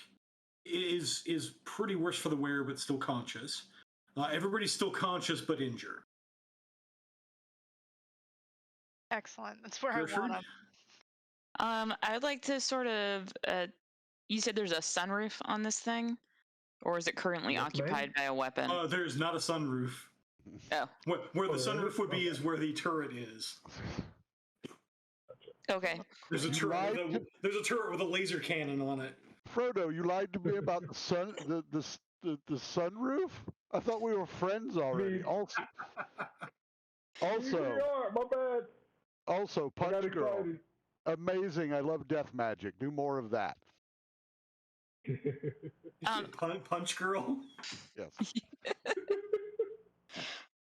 is pretty worse for the wearer, but still conscious. Everybody's still conscious but injured. Excellent. That's where I want them. I would like to sort of. You said there's a sunroof on this thing, or is it currently occupied by a weapon? There's not a sunroof. Oh. Where the sunroof would be is where the turret is. Okay. There's a turret. There's a turret with a laser cannon on it. Frodo, you lied to me about the sun, the sunroof. I thought we were friends already. Also, my bad. Also, Punch Girl, amazing. I love death magic. Do more of that. Punch Girl. Yes.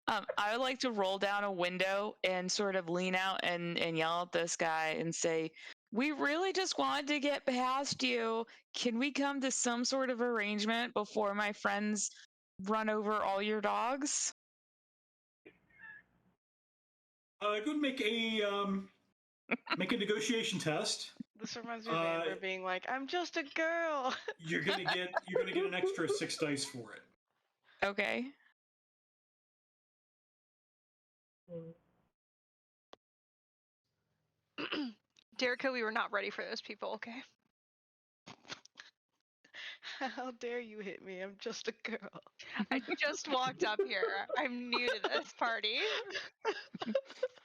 I would like to roll down a window and sort of lean out and yell at this guy and say, "We really just wanted to get past you. Can we come to some sort of arrangement before my friends run over all your dogs?" Go and make a negotiation test. This reminds me of Amber being like, "I'm just a girl." You're gonna get an extra 6 dice for it. Okay. Derica, we were not ready for those people, okay? How dare you hit me? I'm just a girl. I just walked up here. I'm new to this party.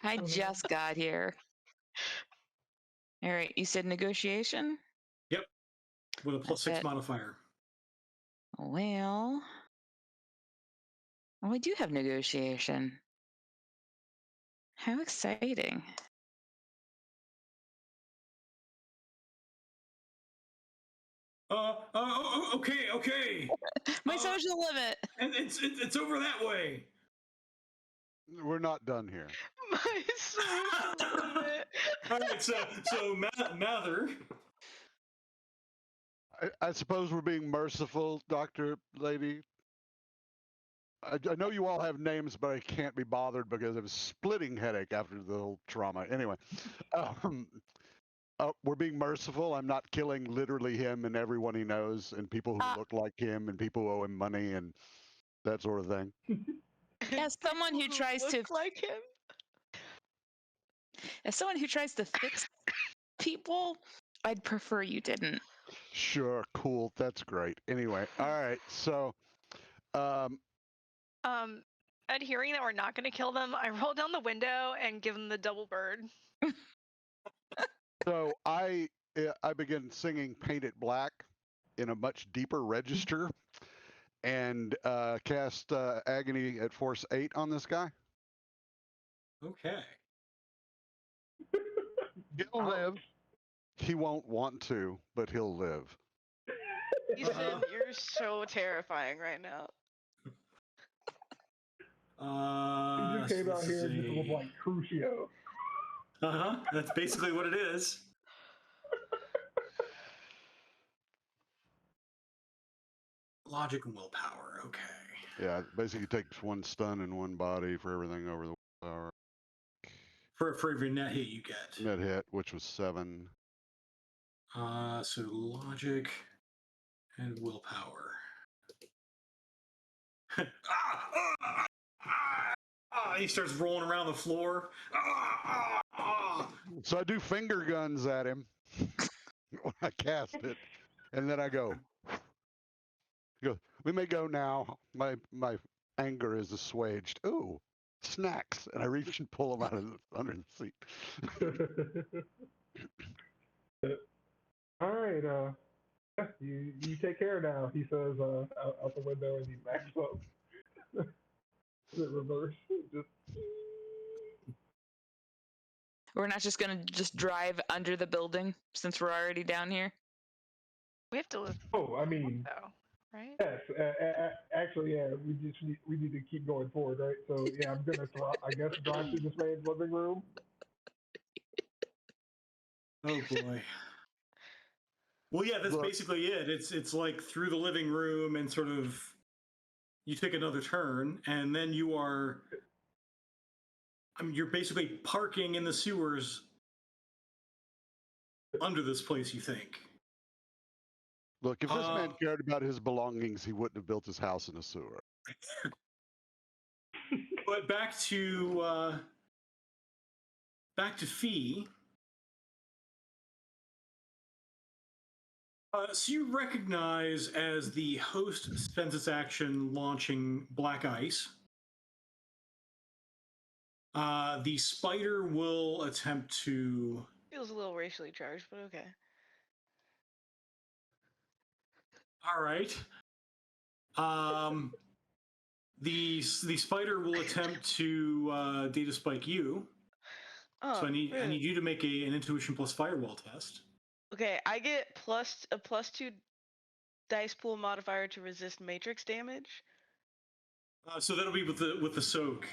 I just got here. All right, you said negotiation? Yep, with a +6 modifier. Well, I do have negotiation. How exciting. Okay. My social limit. And it's over that way. We're not done here. My social limit. All right, so Mather. I suppose we're being merciful, Dr. Lady. I know you all have names, but I can't be bothered because of a splitting headache after the whole trauma. Anyway, we're being merciful. I'm not killing literally him and everyone he knows and people who look like him and people who owe him money and that sort of thing. As someone who tries to like him. As someone who tries to fix people, I'd prefer you didn't. Sure, cool. That's great. Anyway, all right. So, adhering that we're not going to kill them, I roll down the window and give them the double bird. So I begin singing "Paint It Black" in a much deeper register, and cast Agony at Force 8 on this guy. Okay. He'll live. He won't want to, but he'll live. Ethan, you're so terrifying right now. He just came out here and just looked like Crucio. That's basically what it is. Logic and willpower. Okay. Yeah, basically takes 1 stun and 1 body for everything over the willpower. For every net hit you get. Net hit, which was 7. So logic and willpower. He starts rolling around the floor. So I do finger guns at him when I cast it, and then I go. He goes, "We may go now. My anger is assuaged." Ooh, snacks! And I reach and pull him out of under the seat. All right, yeah, you take care now. He says out the window, and he backs up. Is it reverse? Just We're not just gonna just drive under the building since we're already down here. We have to live I mean, though, right? yes. Actually, yeah. We need to keep going forward, right? So yeah, I'm gonna drive through this man's living room. Oh boy. Well, yeah, that's basically it. It's like through the living room and sort of you take another turn, and then you are. I mean, you're basically parking in the sewers under this place. You think? Look, if this man cared about his belongings, he wouldn't have built his house in a sewer. But back to Fee. So you recognize as the host spends its action launching black ice. The spider will attempt to. Feels a little racially charged, but okay. All right. The spider will attempt to data spike you. Oh, So I need you to make an intuition plus firewall test. Okay, I get a +2 dice pool modifier to resist matrix damage. So that'll be with the soak.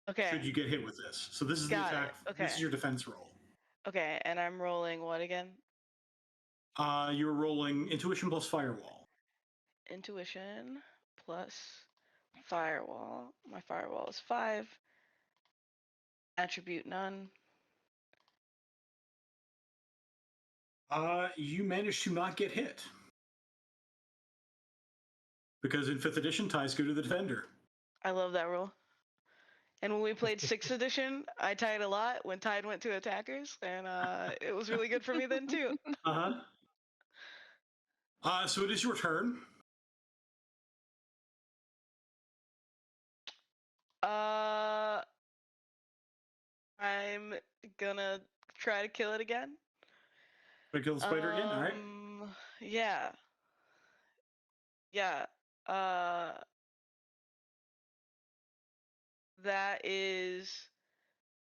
Okay. Should you get hit with this? So this is Got the attack. it. Okay. This is your defense roll. Okay, and I'm rolling what again? You're rolling intuition plus firewall. Intuition plus firewall. My firewall is 5. Attribute none. You managed to not get hit. Because in 5th edition, ties go to the defender. I love that rule. And when we played 6th edition, I tied a lot when tide went to attackers, and it was really good for me then too. So it is your turn. I'm gonna try to kill it again. Gonna kill the spider again? All right. Yeah. Yeah. That is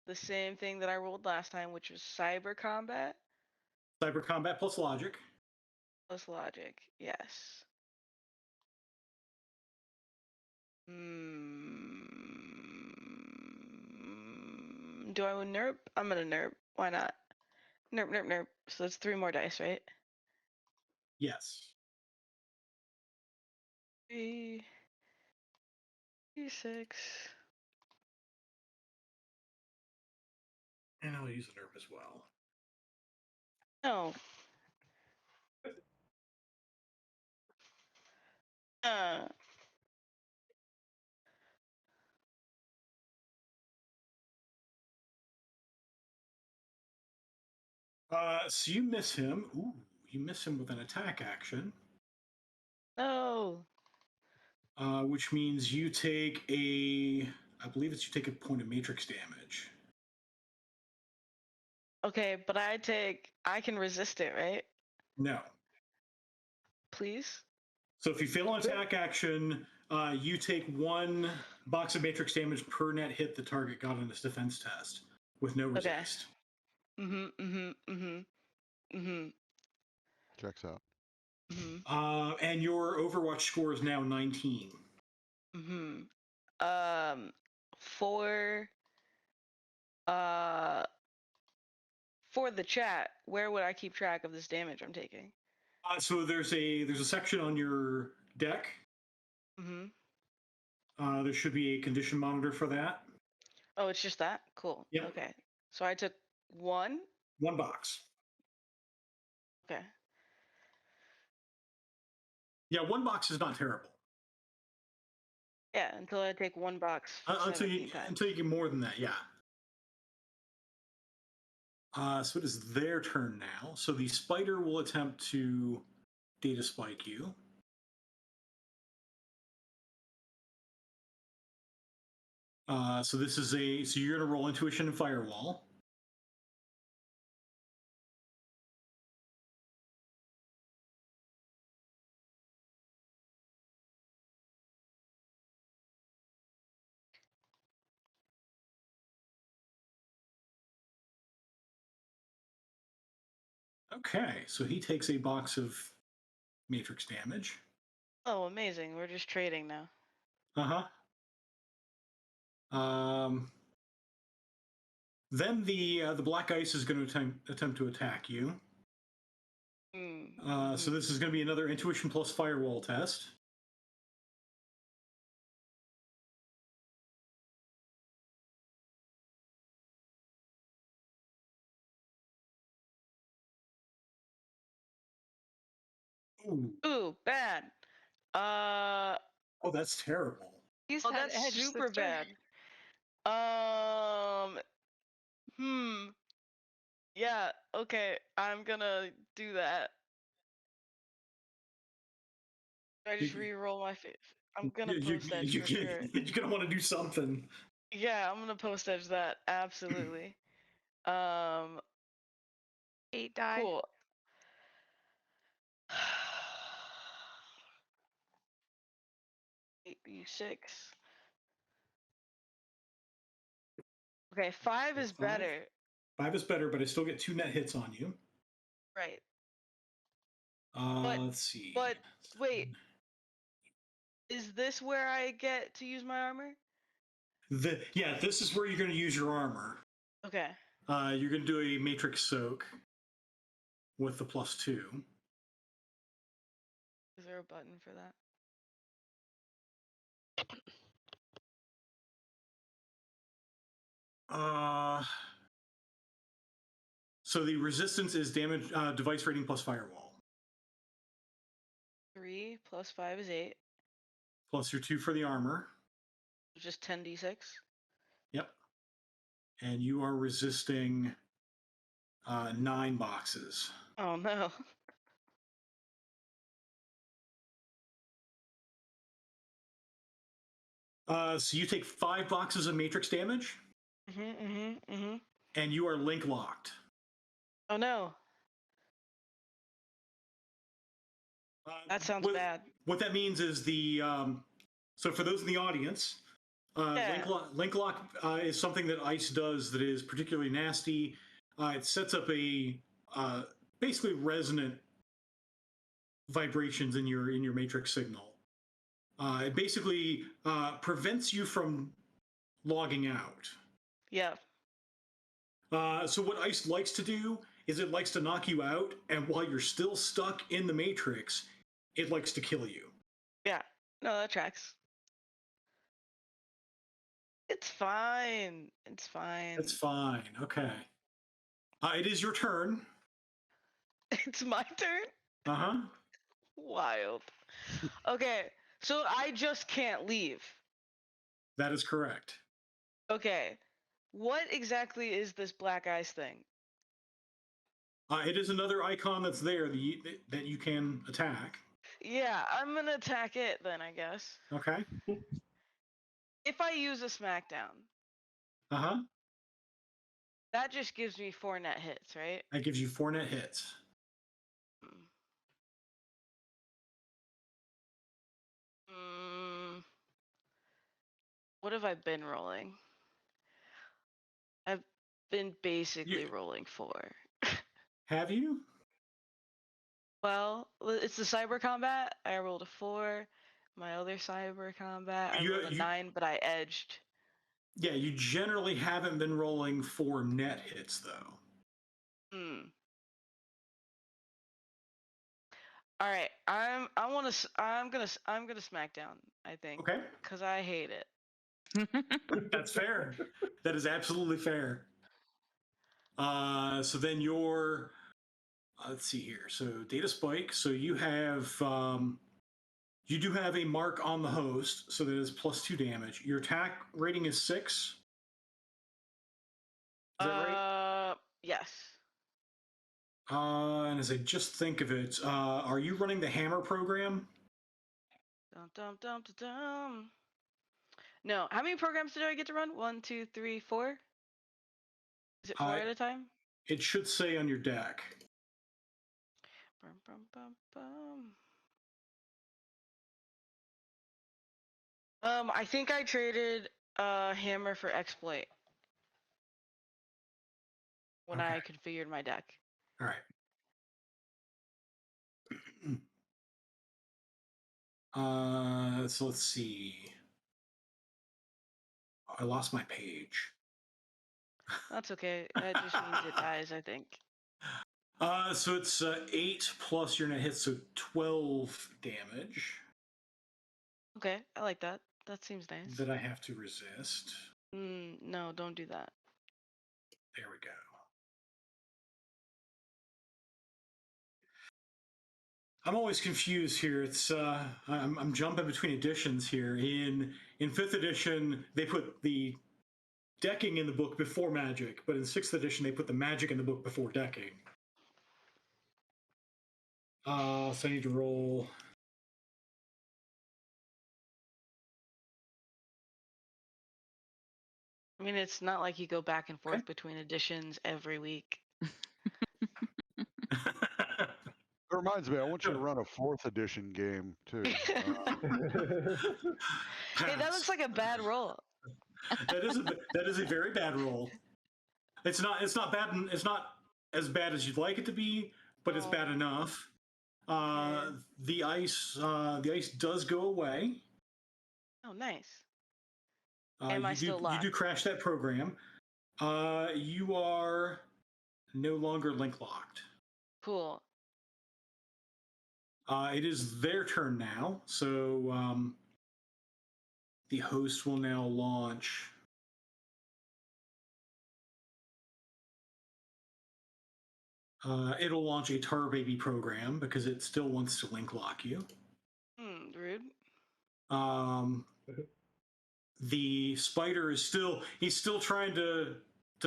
the same thing that I rolled last time, which was cyber combat. Cyber combat plus logic. Plus logic, yes. Do I want nerp? I'm gonna nerp. Why not? Nerp, nerp, nerp. So that's 3 more dice, right? Yes. 3, 6. And I'll use the nerf as well. No. So you miss him. Ooh, you miss him with an attack action. No. Which means you take I believe you take a point of matrix damage. Okay, but I can resist it, right? No. Please? So if you fail an attack action, you take 1 box of matrix damage per net hit the target got on its defense test with no resist. Checks out. And your Overwatch score is now 19. For the chat, where would I keep track of this damage I'm taking? So there's a section on your deck. Mm-hmm. There should be a condition monitor for that. Oh, it's just that? Cool. Yep. Okay. So I took 1. 1 box. Okay. Yeah, 1 box is not terrible. Yeah, until I take 1 box Until 17 times. you get more than that, yeah. So it is their turn now. So the spider will attempt to data spike you. So this is so you're going to roll intuition and firewall. Okay, so he takes a box of matrix damage. Oh, amazing. We're just trading now. Then the black ice is going to attempt to attack you. So this is going to be another intuition plus firewall test. Ooh, bad. Oh, that's terrible. He's Oh, had that's edge, super sister. bad. Yeah, okay. I'm gonna do that. I just re-roll my face. I'm gonna post edge for sure. You're gonna want to do something. Yeah, I'm gonna post edge that. Absolutely. 8 die. Cool. 8d6. Okay, 5 is 5. better. 5 is better, but I still get 2 net hits on you. Right. Let's see. But wait, is this where I get to use my armor? Yeah, this is where you're going to use your armor. Okay. You're going to do a matrix soak with the +2. Is there a button for that? So the resistance is damage device rating plus firewall. 3 plus 5 is 8. Plus your 2 for the armor. Just 10d6. Yep. And you are resisting 9 boxes. Oh no. So you take 5 boxes of matrix damage. And you are link locked. Oh no. That sounds bad. What that means is so for those in the audience, link lock is something that ICE does that is particularly nasty. It sets up a basically resonant vibrations in your matrix signal. It basically prevents you from logging out. Yeah. So what ICE likes to do is it likes to knock you out, and while you're still stuck in the matrix, it likes to kill you. Yeah. No, that tracks. It's fine. It's fine. It's fine. Okay. It is your turn. It's my turn? Uh-huh. Wild. Okay, so I just can't leave. That is correct. Okay. What exactly is this black ice thing? It is another icon that's there that you can attack. Yeah, I'm gonna attack it then, I guess. Okay. If I use a smackdown, Uh-huh. that just gives me 4 net hits, right? That gives you 4 net hits. What have I been rolling? I've been basically rolling 4. Have you? Well, it's the cyber combat. I rolled a 4. My other cyber combat, I rolled a 9, but I edged. Yeah, you generally haven't been rolling 4 net hits, though. All right, I'm gonna smack down. I think. Okay. Because I hate it. That's fair. That is absolutely fair. So then your let's see here. So data spike. So you do have a mark on the host, so that is +2 damage. Your attack rating is 6. Is that right? Yes. And as I just think of it, are you running the hammer program? Dum dum dum dum dum. No. How many programs did I get to run? 1, 2, 3, 4. Is it 4 at a time? It should say on your deck. Bum, bum, bum, bum. I think I traded hammer for exploit when Okay. I configured my deck. All right. So let's see. Oh, I lost my page. That's okay. That just means it dies, I think. So it's 8 plus your net hit, so 12 damage Okay, I like that. That seems nice. that I have to resist. No, don't do that. There we go. I'm always confused here. It's I'm jumping between editions here. In 5th edition, they put the decking in the book before magic, but in 6th edition, they put the magic in the book before decking. So I need to roll. I mean, it's not like you go back and forth between editions every week. It reminds me, I want you to run a 4th edition game too. Hey, that looks like a bad roll. that is a very bad roll. It's not bad. It's not as bad as you'd like it to be, but it's bad enough. The ice does go away. Oh, nice. Am I you still do locked? you do crash that program. You are no longer link locked. Cool. It is their turn now, so the host will now launch. It'll launch a Tar Baby program because it still wants to link lock you. Rude. The spider is still trying to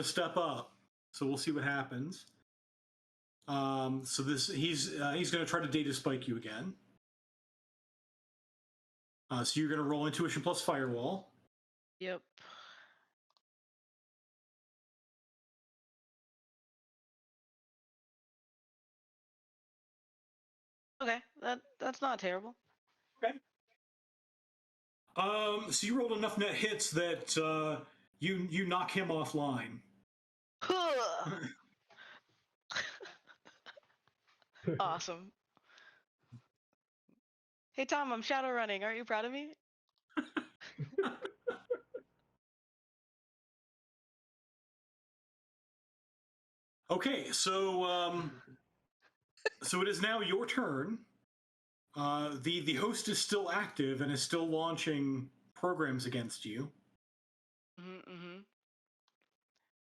step up, so we'll see what happens. So he's going to try to data spike you again. So you're going to roll intuition plus firewall. Yep. Okay, that's not terrible. Okay. So you rolled enough net hits that you knock him offline. Awesome. Hey Tom, I'm Shadowrunning. Aren't you proud of me? Okay, so so it is now your turn. The host is still active and is still launching programs against you. Mm-hmm.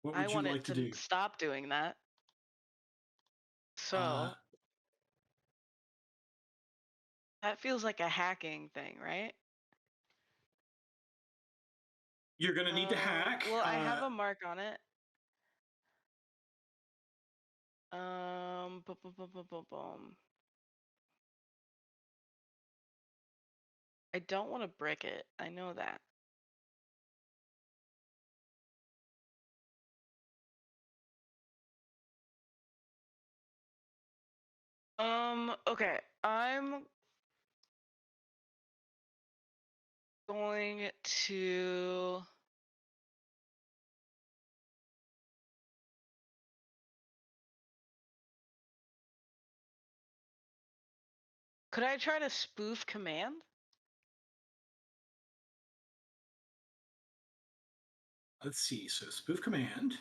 What would you like to do? Stop doing that. So that feels like a hacking thing, right? You're gonna need to hack. Well, I have a mark on it. Boom, boom, boom, boom, boom, boom. I don't want to brick it. I know that. Okay. I'm going to Could I try to spoof command? Let's see. So spoof command.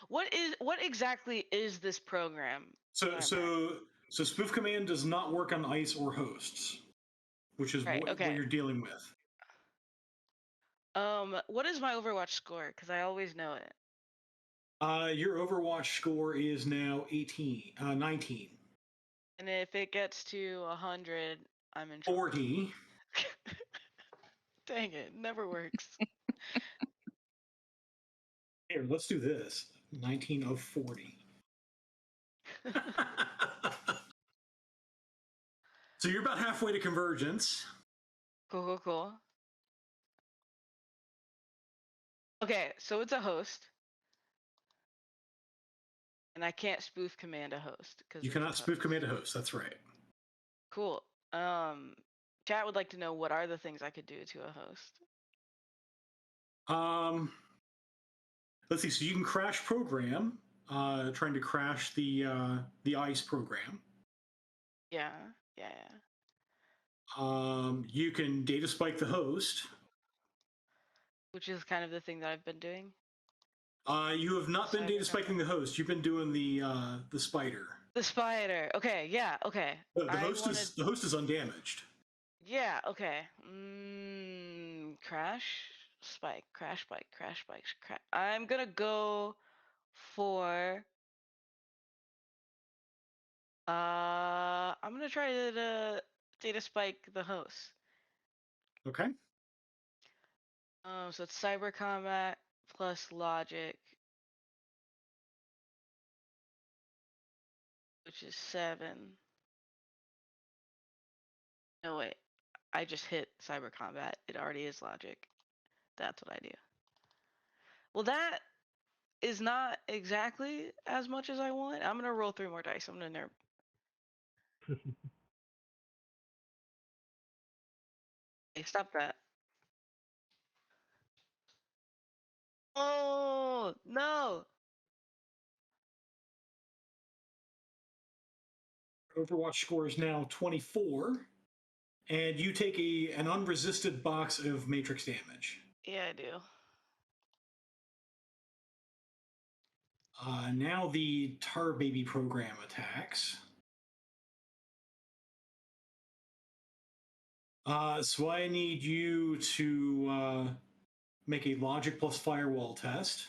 What exactly is this program? So Spoof Command does not work on ice or hosts, which is Right, what okay. you're dealing with. What is my Overwatch score? Because I always know it. Your Overwatch score is now 19. And if it gets to 100, I'm in trouble. 40. Dang it, never works. Here, let's do this. 19 of 40. So you're about halfway to convergence. Cool. Okay, so it's a host. And I can't spoof command a host. You cannot spoof command a host, that's right. Cool. Chat would like to know what are the things I could do to a host. Let's see, so you can crash program, trying to crash the ICE program. Yeah. You can data spike the host. Which is kind of the thing that I've been doing. You have not been data spiking the host. You've been doing the spider. The spider. Okay. Yeah. Okay. The host is undamaged. Yeah. Okay. Crash spike. I'm gonna go for. I'm gonna try to data spike the host. Okay. So it's cyber combat plus logic, which is 7. No, wait. I just hit cyber combat. It already is logic. That's what I do. Well, that is not exactly as much as I want. I'm going to roll 3 more dice. I'm going to nerf. Hey, stop that. Oh, no. Overwatch score is now 24, and you take an unresisted box of matrix damage. Yeah, I do. Now the Tar Baby program attacks. So I need you to make a logic plus firewall test.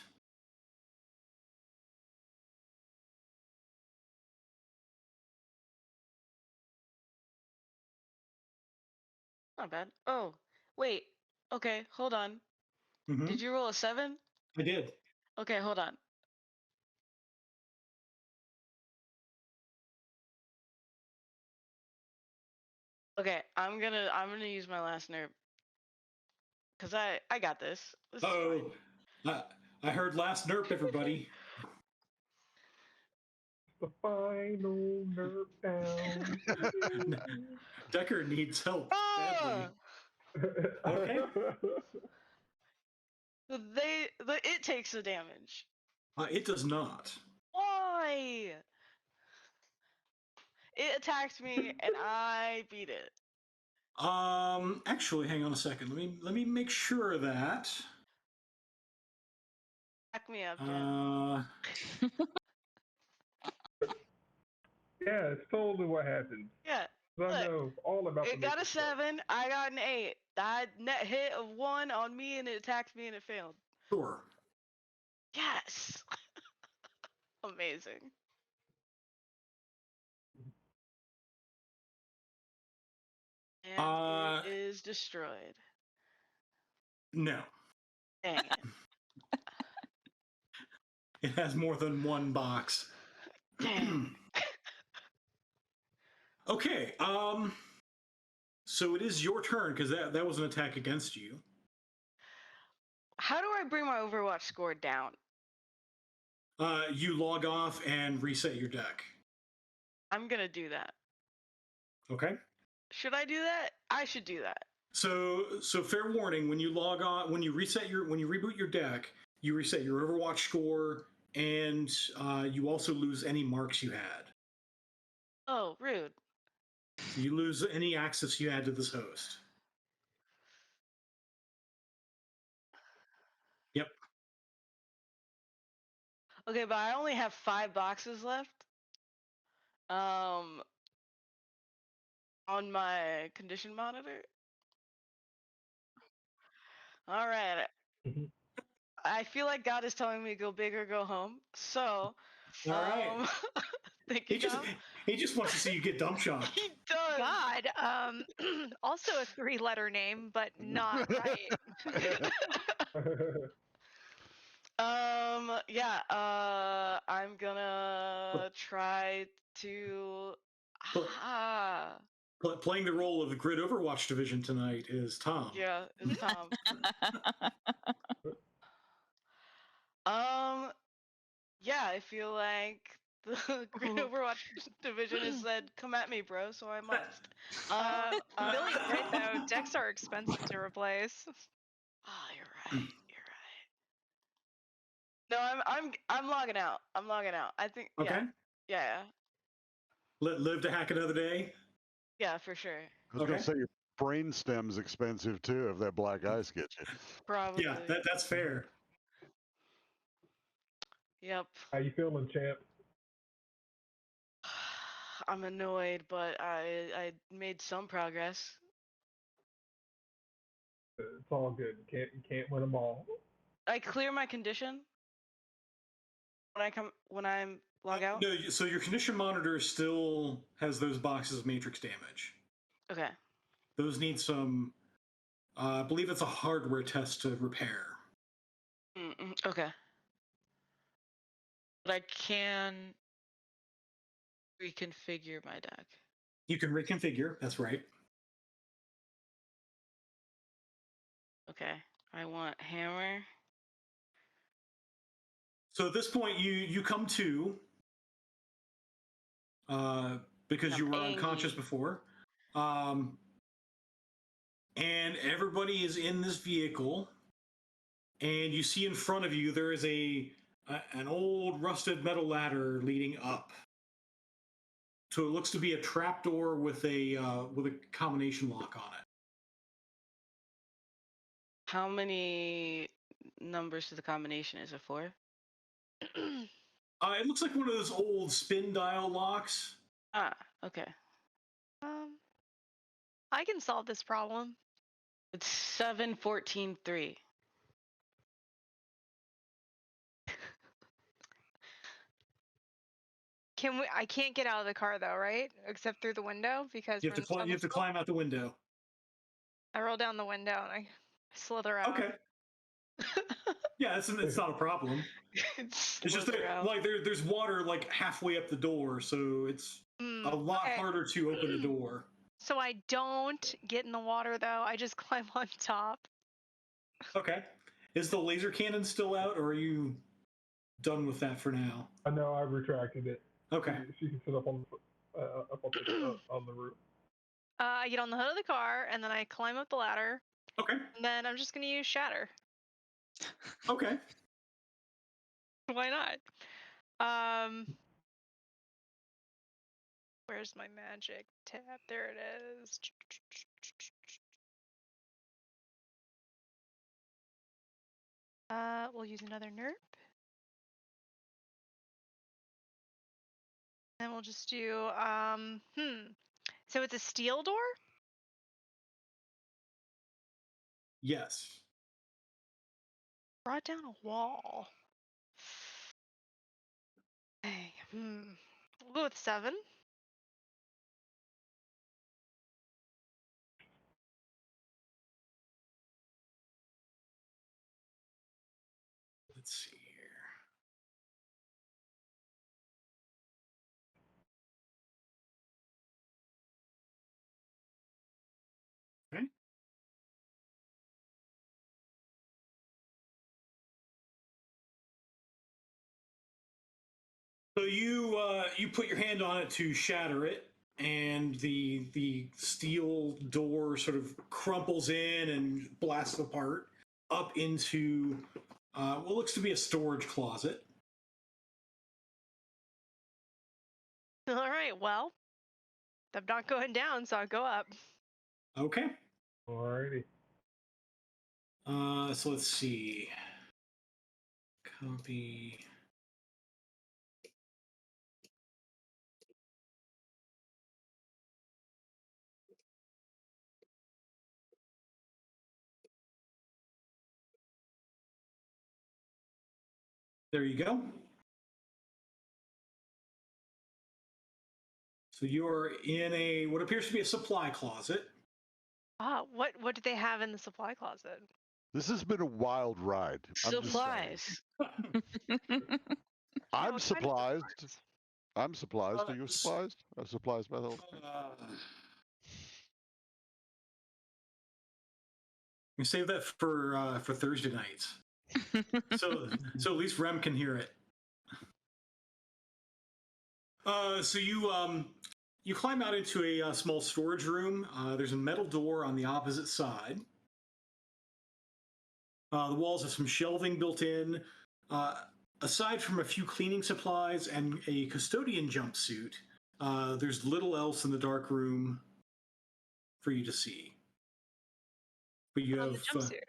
Not bad. Oh, wait. Okay, hold on. Mm-hmm. Did you roll a 7? I did. Okay, hold on. Okay, I'm gonna use my last nerf. Cause I got this. This is fine. I heard last nerf, everybody. The final nerf down. Decker needs help badly. Okay. It takes the damage. It does not. Why? It attacked me and I beat it. Actually, hang on a second. Let me make sure of that. Back me up, Jen. Yeah, it's totally what happened. Yeah. I know all about it. It got a 7. I got an 8. I had net hit of 1 on me, and it attacked me, and it failed. Sure. Yes. Amazing. And it is destroyed. No. Dang it. It has more than one box. Dang. Okay. So it is your turn because that was an attack against you. How do I bring my Overwatch score down? You log off and reset your deck. I'm gonna do that. Okay. Should I do that? I should do that. So fair warning: when you log on, when you reboot your deck, you reset your Overwatch score, and you also lose any marks you had. Oh, rude. So you lose any access you had to this host. Yep. Okay, but I only have 5 boxes left. On my condition monitor. All right. Mhm. I feel like God is telling me go big or go home. So, All right. thank you, Tom. He just wants to see you get dump shocked. He does. God. Also a 3-letter name, but not right. Yeah. I'm gonna try to. Playing the role of the Grid Overwatch division tonight is Tom. Yeah, it's Tom. Yeah, I feel like the Grid Overwatch division has said, "Come at me, bro," so I must. Billy's right though. Decks are expensive to replace. Oh, you're right. You're right. No, I'm logging out. I'm logging out. I think. Okay. Yeah. Live to hack another day. Yeah, for sure. I was gonna say your brain stem's expensive too if that black ice gets you. Probably. Yeah, that's fair. Yep. How you feeling, champ? I'm annoyed, but I made some progress. It's all good. You can't win them all. I clear my condition when I'm log out. No, so your condition monitor still has those boxes of matrix damage. Okay. Those need some. I believe it's a hardware test to repair. Okay. But I can reconfigure my deck. You can reconfigure. That's right. Okay. I want hammer. So at this point, you come to because you were unconscious before, and everybody is in this vehicle, and you see in front of you there is an old rusted metal ladder leading up. So it looks to be a trapdoor with a combination lock on it. How many numbers to the combination is it for? It looks like one of those old spin dial locks. Ah, okay. I can solve this problem. It's 714-3. I can't get out of the car though, right? Except through the window because You have to climb out the window. I roll down the window and I slither out. Okay. Yeah, it's not a problem. It's just that, like there's water like halfway up the door, so it's a lot harder to open the door. So I don't get in the water though. I just climb on top. Okay. Is the laser cannon still out, or are you done with that for now? No, I retracted it. Okay. She can sit up on the roof. I get on the hood of the car and then I climb up the ladder. Okay. And then I'm just gonna use Shatter. Okay. Why not? Where's my magic tab? There it is. We'll use another NERP. And we'll just do, so it's a steel door? Yes. Brought down a wall. Hey, we'll go with 7. Let's see here. Okay. So you put your hand on it to shatter it, and the steel door sort of crumples in and blasts apart up into what looks to be a storage closet. All right, well, I'm not going down, so I'll go up. Okay. Alrighty. So let's see. Copy. There you go. So you're in a what appears to be a supply closet. What do they have in the supply closet? This has been a wild ride. I'm just saying. Supplies. I'm what kind of supplied. supplies? I'm supplied. Are you supplied? I'm supplied by the whole. We save that for Thursday nights. so at least Rem can hear it. So you climb out into a small storage room. There's a metal door on the opposite side. The walls have some shelving built in. Aside from a few cleaning supplies and a custodian jumpsuit, there's little else in the dark room for you to see. But you have the jumpsuit.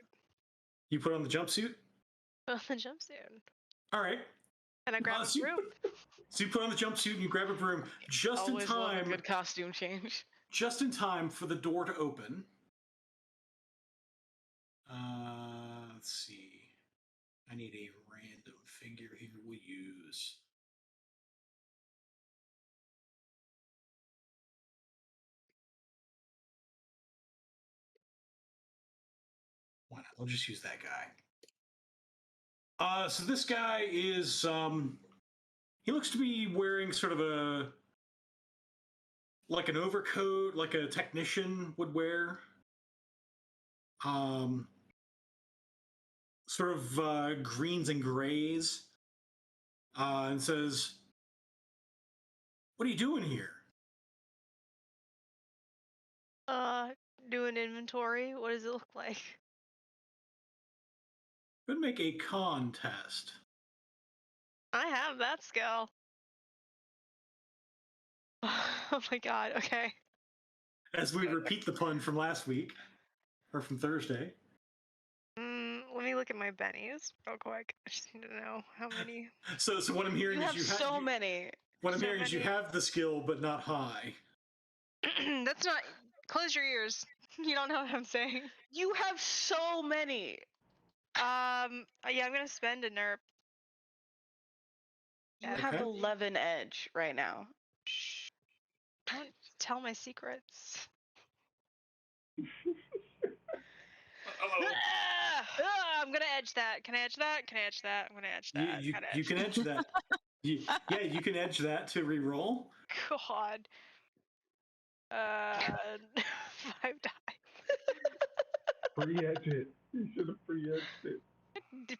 You put on the jumpsuit? Put on the jumpsuit. All right. And I grab a broom. So you put on the jumpsuit and you grab a broom just Always in love a time. good costume change. Just in time for the door to open. Let's see. I need a random figure here. We'll use. Why not? We'll just use that guy. So this guy is. He looks to be wearing sort of like an overcoat, like a technician would wear. Sort of greens and grays. And says, "What are you doing here?" Doing inventory. What does it look like? Could make a con test. I have that skill. Oh my god, okay. As we repeat the pun from last week, or from Thursday. Let me look at my bennies real quick. I just need to know how many. So what I'm hearing You is have so many. What I'm So hearing is you many. have the skill, but not high. That's not. Close your ears. You don't know what I'm saying. You have so many. Yeah, I'm gonna spend a nerp. You Okay. have 11 edge right now. Shh. Don't tell my secrets. I'm gonna edge that. Can I edge that? Can I edge that? I'm gonna edge that. You can edge that. Yeah, you can edge that to re-roll. God. 5 die. Pre-edge it. You should have pre-edged it.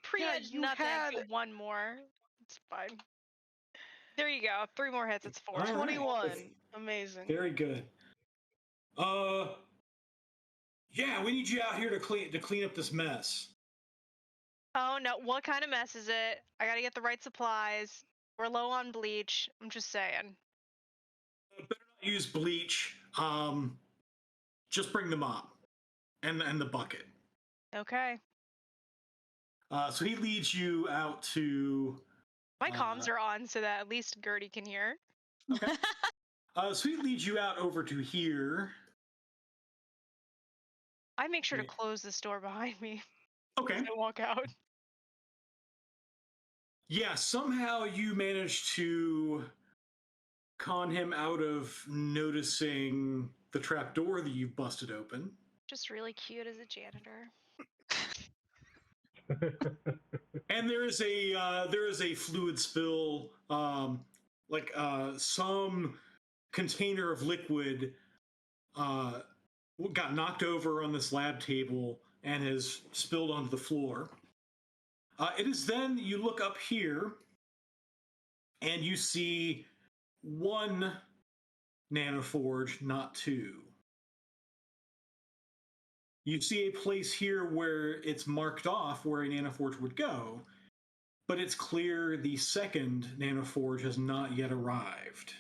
Pre-edge you nothing. had- Do one more. It's fine. There you go. 3 more hits. It's 4. All right. 21. Amazing. Very good. Yeah, we need you out here to clean up this mess. Oh no! What kind of mess is it? I gotta get the right supplies. We're low on bleach. I'm just saying. Better not use bleach. Just bring the mop and the bucket. Okay. So he leads you out to. My comms are on so that at least Gertie can hear. Okay. So he leads you out over to here. I make sure to Yeah. close this door behind me Okay. as I walk out. Yeah, somehow you managed to con him out of noticing the trap door that you've busted open. Just really cute as a janitor. And there is a fluid spill, like some container of liquid got knocked over on this lab table and has spilled onto the floor. It is then you look up here and you see 1 nanoforge, not 2. You see a place here where it's marked off where a nanoforge would go, but it's clear the second nanoforge has not yet arrived.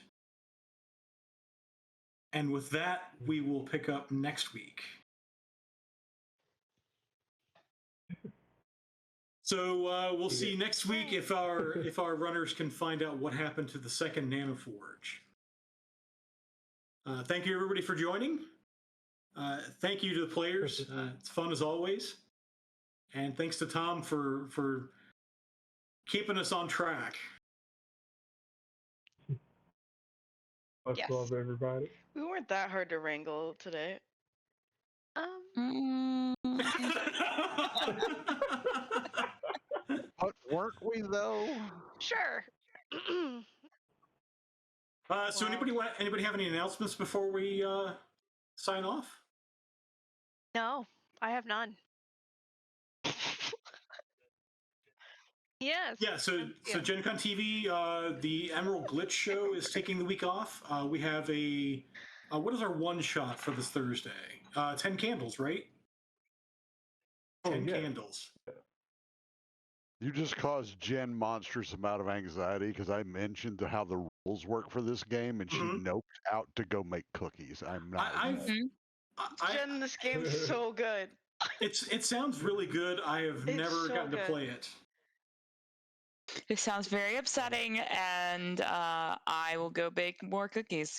And with that, we will pick up next week. So we'll see next week if our runners can find out what happened to the second nanoforge. Thank you everybody for joining. Thank you to the players. It's fun as always. And thanks to Tom for keeping us on track. Much Yes. love, everybody. We weren't that hard to wrangle today. Mm, But weren't we though? Sure. So Wow. anybody have any announcements before we sign off? No, I have none. Yes. Yeah, so Gen Con TV, the Emerald Glitch show is taking the week off. We have a what is our one shot for this Thursday? 10 candles, right? 10 yeah. candles. You just caused Jen monstrous amount of anxiety because I mentioned how the rules work for this game, and she noped out to go make cookies. I'm not. Jen, this game's so good. It sounds really good. I have It's never so gotten to good. play it. it sounds very upsetting, and I will go bake more cookies.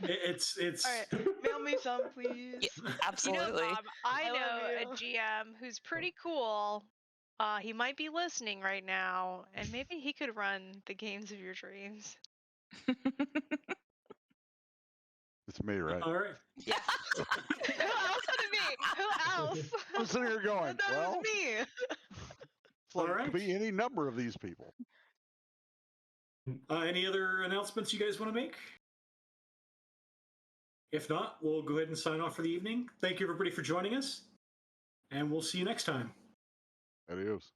It's All right, mail me some, please. Absolutely. You know, I I know love a GM who's pretty cool. He might be listening right now, and maybe he could run the games of your dreams. It's me, right? all right. Yes. Who else would it be? Who else? I'm sitting here going, That well, was me. it's like, All it right. could be any number of these people. Any other announcements you guys want to make? If not, we'll go ahead and sign off for the evening. Thank you, everybody, for joining us, and we'll see you next time. Adios.